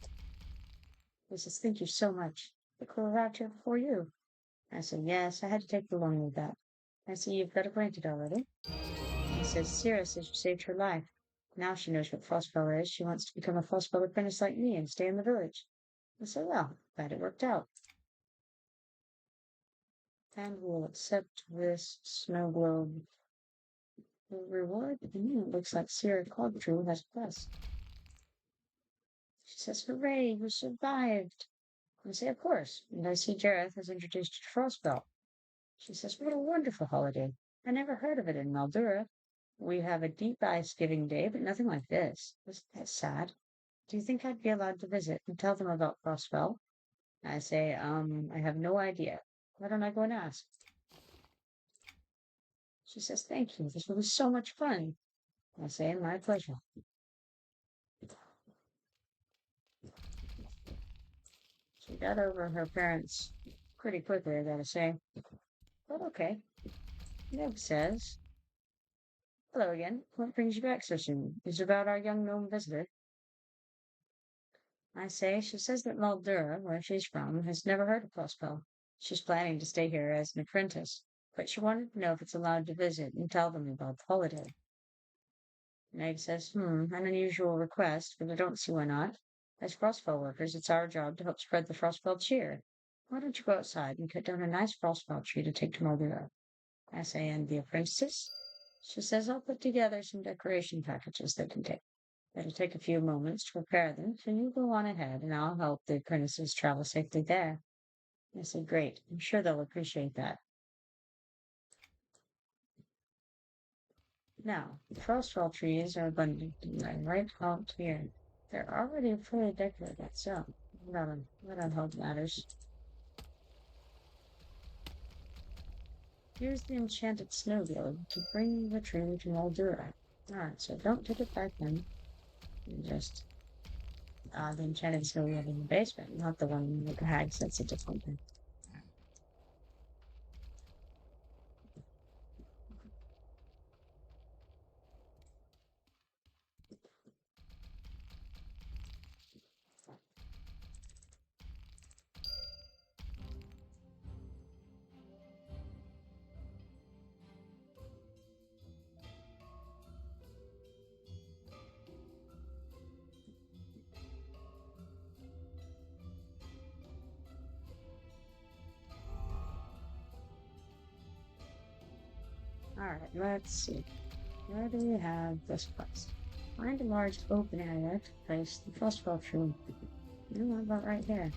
He says, thank you so much. The crew arrived here before you. I said, yes, I had to take the long way back. I see you've got acquainted already. He says, Sarah says you saved her life. Now she knows what Frostfell is. She wants to become a Frostfell apprentice like me and stay in the village. I said, well, glad it worked out. And we'll accept this snow globe reward. It looks like Sarah Cogdrew has blessed. She says, hooray, you survived. I say, of course. And I see Jareth has introduced you to Frostfell. She says, what a wonderful holiday. I never heard of it in Maldura. We have a deep ice giving day, but nothing like this. Isn't that sad? Do you think I'd be allowed to visit and tell them about Frostfell? I say, I have no idea. Why don't I go and ask? She says, thank you. This will be so much fun. I say, my pleasure. She got over her parents pretty quickly, I gotta say. But okay. Neb says, hello again. What brings you back so soon? Is it about our young gnome visitor? I say, she says that Maldura, where she's from, has never heard of Frostfell. She's planning to stay here as an apprentice, but she wanted to know if it's allowed to visit and tell them about the holiday. Meg says, an unusual request, but I don't see why not. As Frostfell workers, it's our job to help spread the Frostfell cheer. Why don't you go outside and cut down a nice Frostfell tree to take to Maldura? I say, and the apprentices? She says, I'll put together some decoration packages that can take. It'll take a few moments to prepare them, so you go on ahead and I'll help the apprentices travel safely there. I said, great. I'm sure they'll appreciate that. Now, frostfall trees are abundant right out here. They're already fully decorated, so what I hope matters. Here's the enchanted snow globe to bring the tree to Maldura. Alright, so don't take it back then. Just the enchanted snow globe in the basement, not the one with the hags. That's a different thing. Alright, let's see. Where do we have this place? Find a large open area to place the Frostfell tree. What about right here?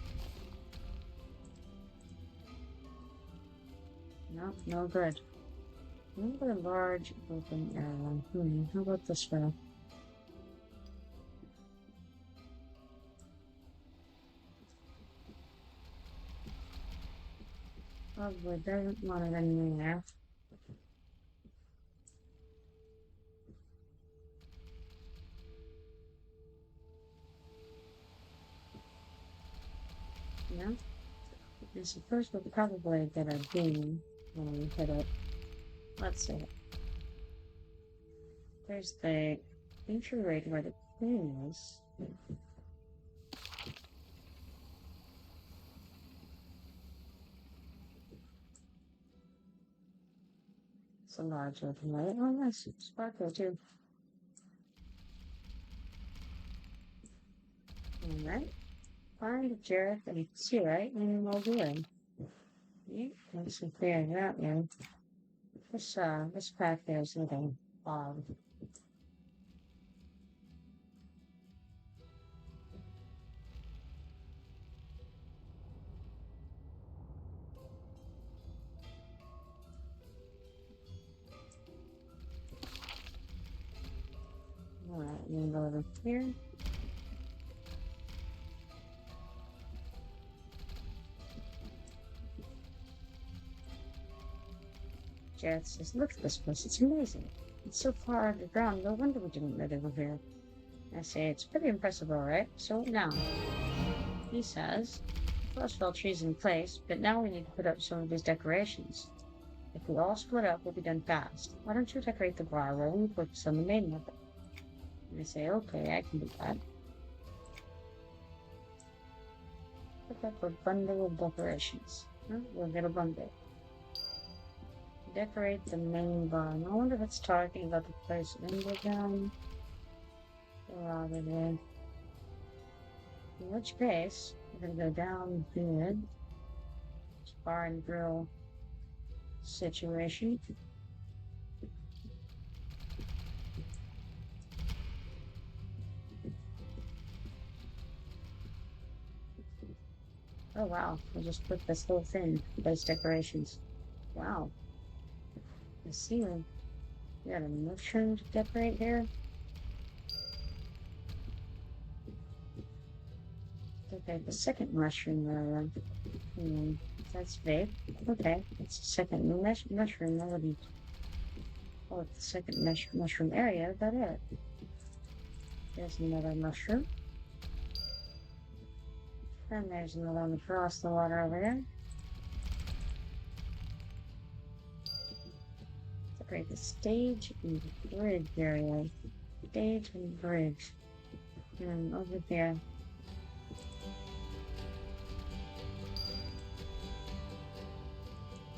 No, no good. Another large open area. How about this one? Probably doesn't want it anywhere. Yeah? I suppose we'll probably get a beam when we hit it. Let's see. There's the entry rate where the queen is. It's a large open rate. Oh, nice. Sparkle, too. Alright. Find Jareth and see, right? And we'll do it. Yeah, let's figure it out, man. This pack there is something odd. Alright, I'm gonna go over here. Jareth says, look at this place, it's amazing. It's so far underground, no wonder we didn't live over here. I say, it's pretty impressive, alright? So now, he says, Frostfell tree's in place, but now we need to put up some of these decorations. If we all split up, we'll be done fast. Why don't you decorate the bar where we focus on the main method? And I say, okay, I can do that. Pick up a bundle of decorations. We'll get a bundle. Decorate the main barn. I wonder if it's talking about the place underground. Go out of there. In which case, we're gonna go down here. Bar and grill situation. Oh wow, I just put this whole thing, those decorations. Wow. The ceiling. We got a mushroom to decorate here. Okay, the second mushroom area. That's big. Okay, it's the second mushroom. That would be the second mushroom area. Is that it? There's another mushroom. And there's another one across the water over there. Decorate the stage and bridge area. Stage and bridge. And over there.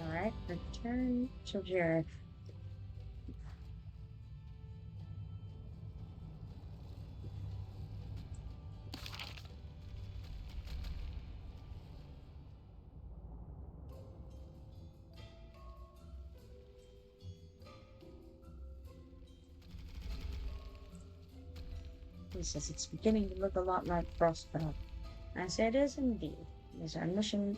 Alright, return to Jareth. He says it's beginning to look a lot like Frostfell. I say it is indeed. Is our mission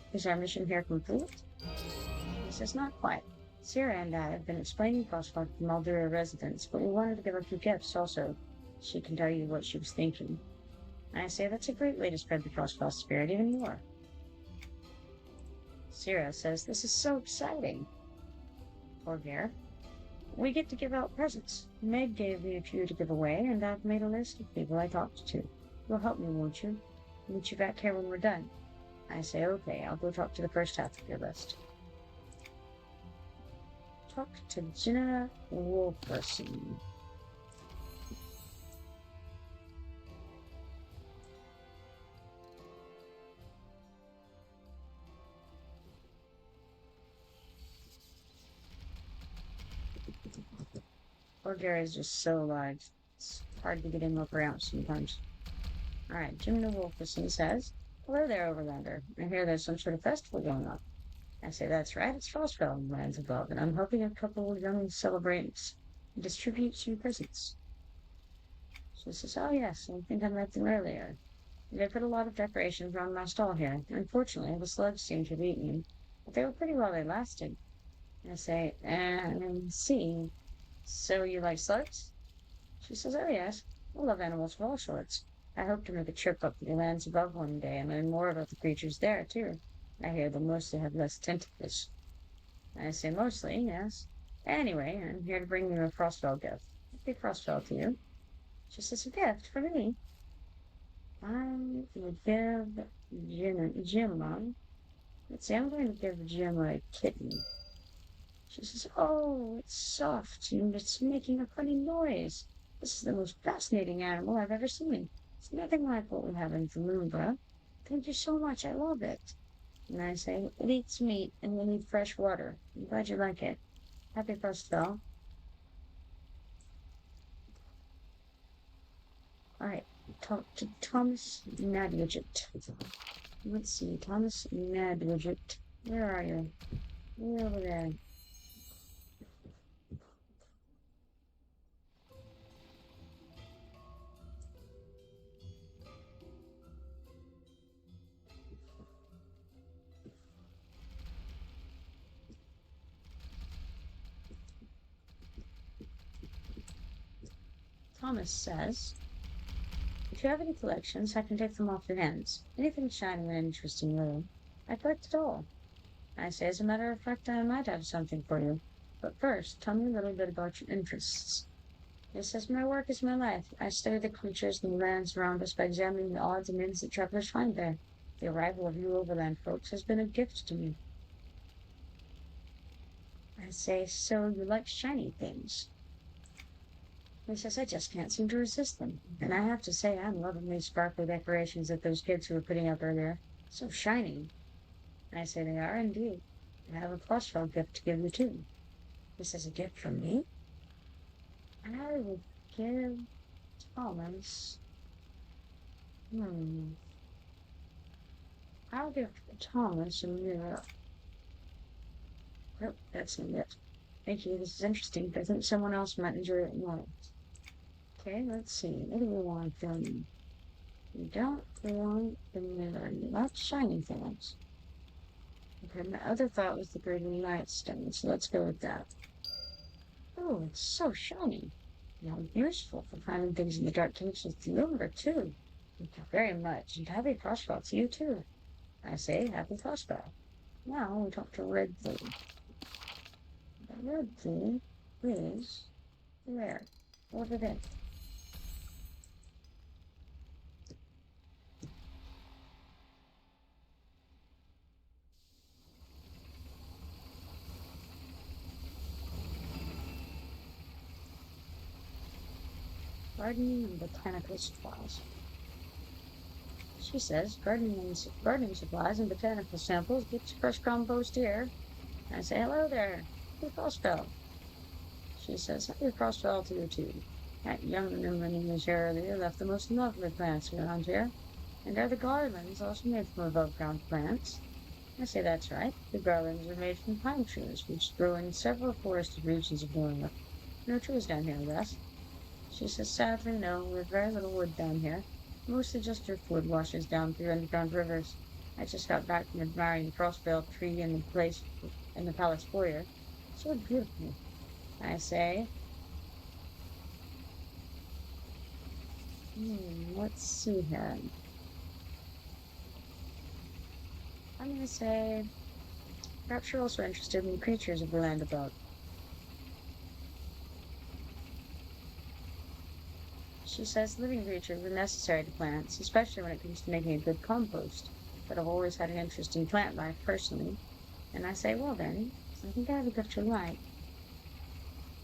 here complete? He says not quite. Sarah and I have been explaining Frostfell to Maj'dul residents, but we wanted to give her a few gifts also. She can tell you what she was thinking. I say that's a great way to spread the Frostfell spirit even more. Sarah says this is so exciting. Poor Gare. We get to give out presents. Meg gave me a few to give away, and I've made a list of people I talked to. You'll help me, won't you? Meet you back here when we're done. I say, okay, I'll go talk to the first half of your list. Talk to Jenna Wolferson. Poor Gary is just so large. It's hard to get him up around sometimes. Alright, Jim the Wolferson says, hello there, Overlander. I hear there's some sort of festival going on. I say, that's right, it's Frostfell in the lands above, and I'm helping a couple of young celebrants distribute some presents. She says, oh yes, I think I met them earlier. They put a lot of decorations around my stall here. Unfortunately, the slugs seem to have eaten them, but they were pretty well they lasted. I say, and see, so you like slugs? She says, oh yes, I love animals of all sorts. I hope to make a trip up to the lands above one day and learn more about the creatures there, too. I hear they mostly have less tentacles. I say mostly, yes. Anyway, I'm here to bring you a Frostfell gift. Happy Frostfell to you. She says, a gift for me. I would give Jim one. Let's see, I'm going to give Jim a kitten. She says, oh, it's soft and it's making a funny noise. This is the most fascinating animal I've ever seen. It's nothing like what we have in Vermouth. Thank you so much. I love it. And I say, it eats meat and we need fresh water. I'm glad you like it. Happy Frostfell. All right. Talk to Thomas Nadwidget. Let's see. Thomas Nadwidget. Where are you? You're over there. Thomas says, if you have any collections, I can take them off your hands. Anything shiny and interesting, really. I collect it all. I say, as a matter of fact, I might have something for you. But first, tell me a little bit about your interests. He says, my work is my life. I study the creatures and the lands around us by examining the odds and ends that travelers find there. The arrival of you overland folks has been a gift to me. I say, so you like shiny things? He says, I just can't seem to resist them. And I have to say, I'm loving these sparkly decorations that those kids who were putting up earlier. So shiny. I say, they are indeed. I have a Frostfell gift to give you, too. This is a gift from me? I would give Thomas. Hmm. I'll give Thomas a mirror. Oh, that's not it. Thank you. This is interesting, but I think someone else might enjoy it more. Okay, let's see. What do we want then? We don't want the mirror. Not shiny things. Okay, my other thought was the Greater Light Stone, so let's go with that. Oh, it's so shiny. Now, useful for finding things in the dark caves of the lumber, too. Thank you very much, and happy Frostfell to you, too. I say, happy Frostfell. Now we talk to Redley. Redley is where? Over there. Gardening and botanical supplies. She says, gardening supplies and botanical samples. Get your fresh compost here. I say, hello there. Happy Frostfell. She says, happy Frostfell to you too. That young woman in this area left the most lovely plants around here. And are the garlands also made from above ground plants? I say that's right. The garlands are made from pine trees, which grow in several forested regions of Norrath. No trees down here, Wes. She says, sadly, no, we have very little wood down here. Mostly just driftwood washes down through underground rivers. I just got back from admiring the crossbell tree in the palace foyer. So beautiful. I say, let's see here. I'm going to say, perhaps you're also interested in the creatures of the land above. She says living creatures are necessary to plants, especially when it comes to making a good compost. But I've always had an interest in plant life personally. And I say, well then, I think I have a gift you like.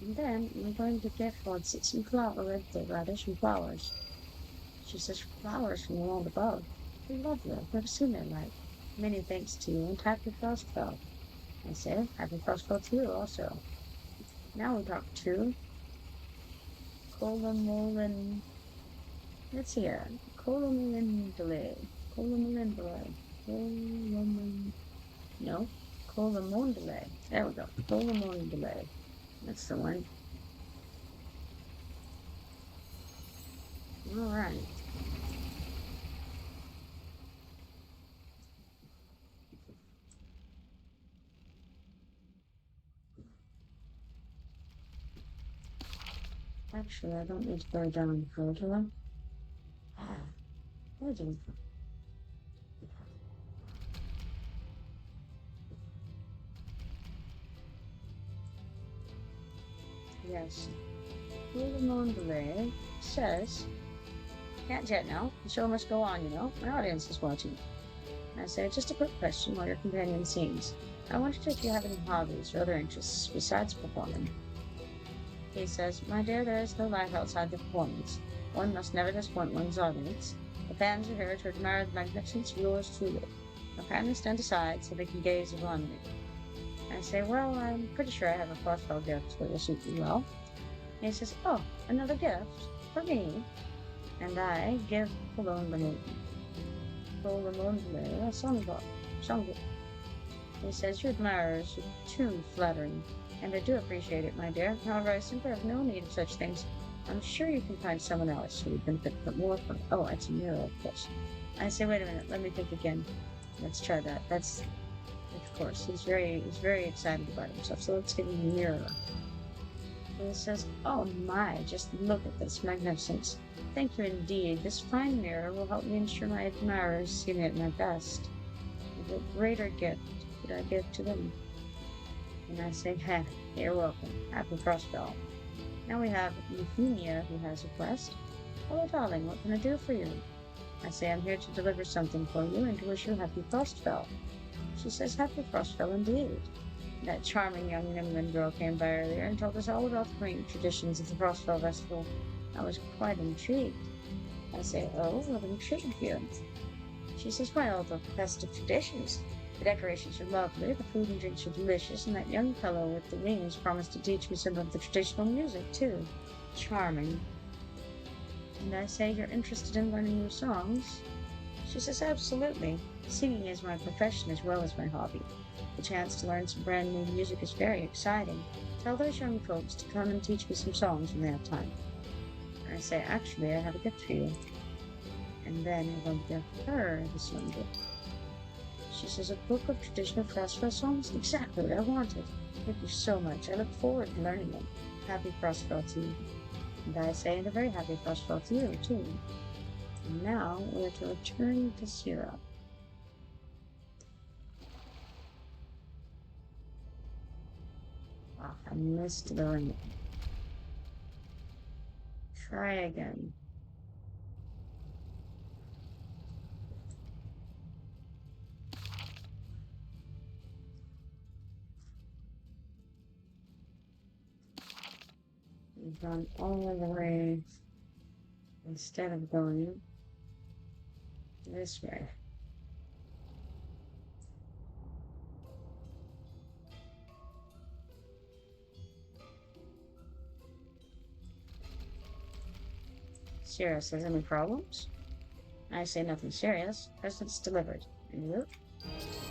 And then I'm going to gift Fodsy some some flowers. She says, flowers from the world above. They're lovely. I've never seen their like. Many thanks to you and happy Frostfell. I say, happy Frostfell to you also. Now we talk to Colomolin. Let's see here. Colomolindale. Colomolindale. Colomolin. No. full moon delay. There we go. Full moon delay. That's the one. All right. Actually, I don't need to go down further. I do. Yes. Full moon delay says, can't jet now. The show must go on, you know. My audience is watching. I say, just a quick question while your companion sings. I wondered if you have any hobbies or other interests besides performing. He says, my dear, there is no life outside the performance. One must never disappoint one's audience. The fans are here to admire the magnificence of yours truly. Now kindly stand aside so they can gaze upon me. I say, well, I'm pretty sure I have a Frostfell gift that will suit you well. And he says, oh, another gift? For me? And I give Cologne a snowball. He says, your admirers are too flattering, and I do appreciate it, my dear. However, I simply have no need of such things. I'm sure you can find someone else who can put more for. Oh, it's a mirror, of course. I say, wait a minute, let me think again. Let's try that. That's, of course, he's very excited about himself. So let's give him a mirror. And he says, oh my, just look at this magnificence. Thank you indeed. This fine mirror will help me ensure my admirers see me at my best. What greater gift could I give to them? And I say, hey, you're welcome. Happy Frostfell. Now we have Euphemia, who has a quest. Hello, darling, what can I do for you? I say, I'm here to deliver something for you and to wish you happy Frostfell. She says, happy Frostfell indeed. That charming young Nimlin girl came by earlier and told us all about the quaint traditions of the Frostfell Festival. I was quite intrigued. I say, oh, what intrigued you? She says, well, the festive traditions. The decorations are lovely, the food and drinks are delicious, and that young fellow with the wings promised to teach me some of the traditional music, too. Charming. And I say, you're interested in learning new songs? She says, absolutely. Singing is my profession as well as my hobby. The chance to learn some brand new music is very exciting. Tell those young folks to come and teach me some songs when they have time. And I say, actually, I have a gift for you. And then I will give her the song gift. She says, a book of traditional Frostfell songs? Exactly what I wanted. Thank you so much. I look forward to learning them. Happy Frostfell to you. And I say, and a very happy Frostfell to you, too. And now we're to return to Syrah. Ah, I missed the ring. Try again. We've gone all the way instead of going this way. Syrah says, any problems? I say nothing serious. Presents delivered. And you?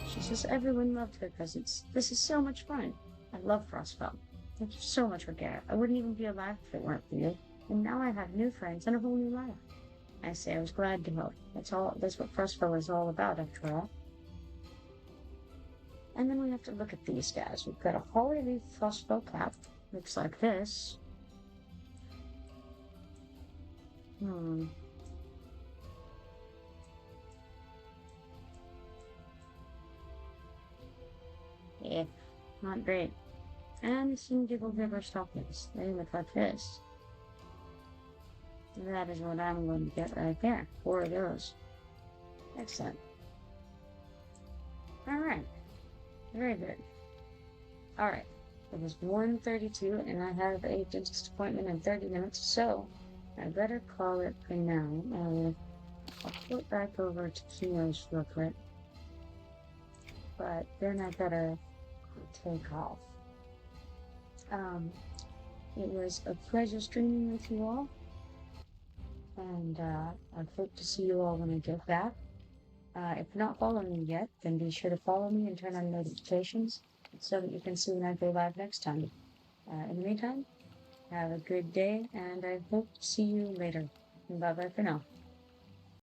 She says, everyone loved their presents. This is so much fun. I love Frostfell. Thank you so much for Garrett. I wouldn't even be alive if it weren't for you. And now I have new friends and a whole new life. I say I was glad to help. That's what Frostfell is all about, after all. And then we have to look at these guys. We've got a holly leaf Frostfell cap. Looks like this. Yeah, not great. And some Giggle Giver stockings. They look like this. That is what I'm going to get right there. 4 of those. Excellent. Alright. Very good. Alright. It is 1:32 and I have a dentist appointment in 30 minutes, so I better call it for now. I'll flip back over to Kino's real quick. But then I better take off. It was a pleasure streaming with you all. And I hope to see you all when I get back. If you're not following me yet, then be sure to follow me and turn on notifications so that you can see when I go live next time. In the meantime, have a good day, and I hope to see you later. Bye bye for now.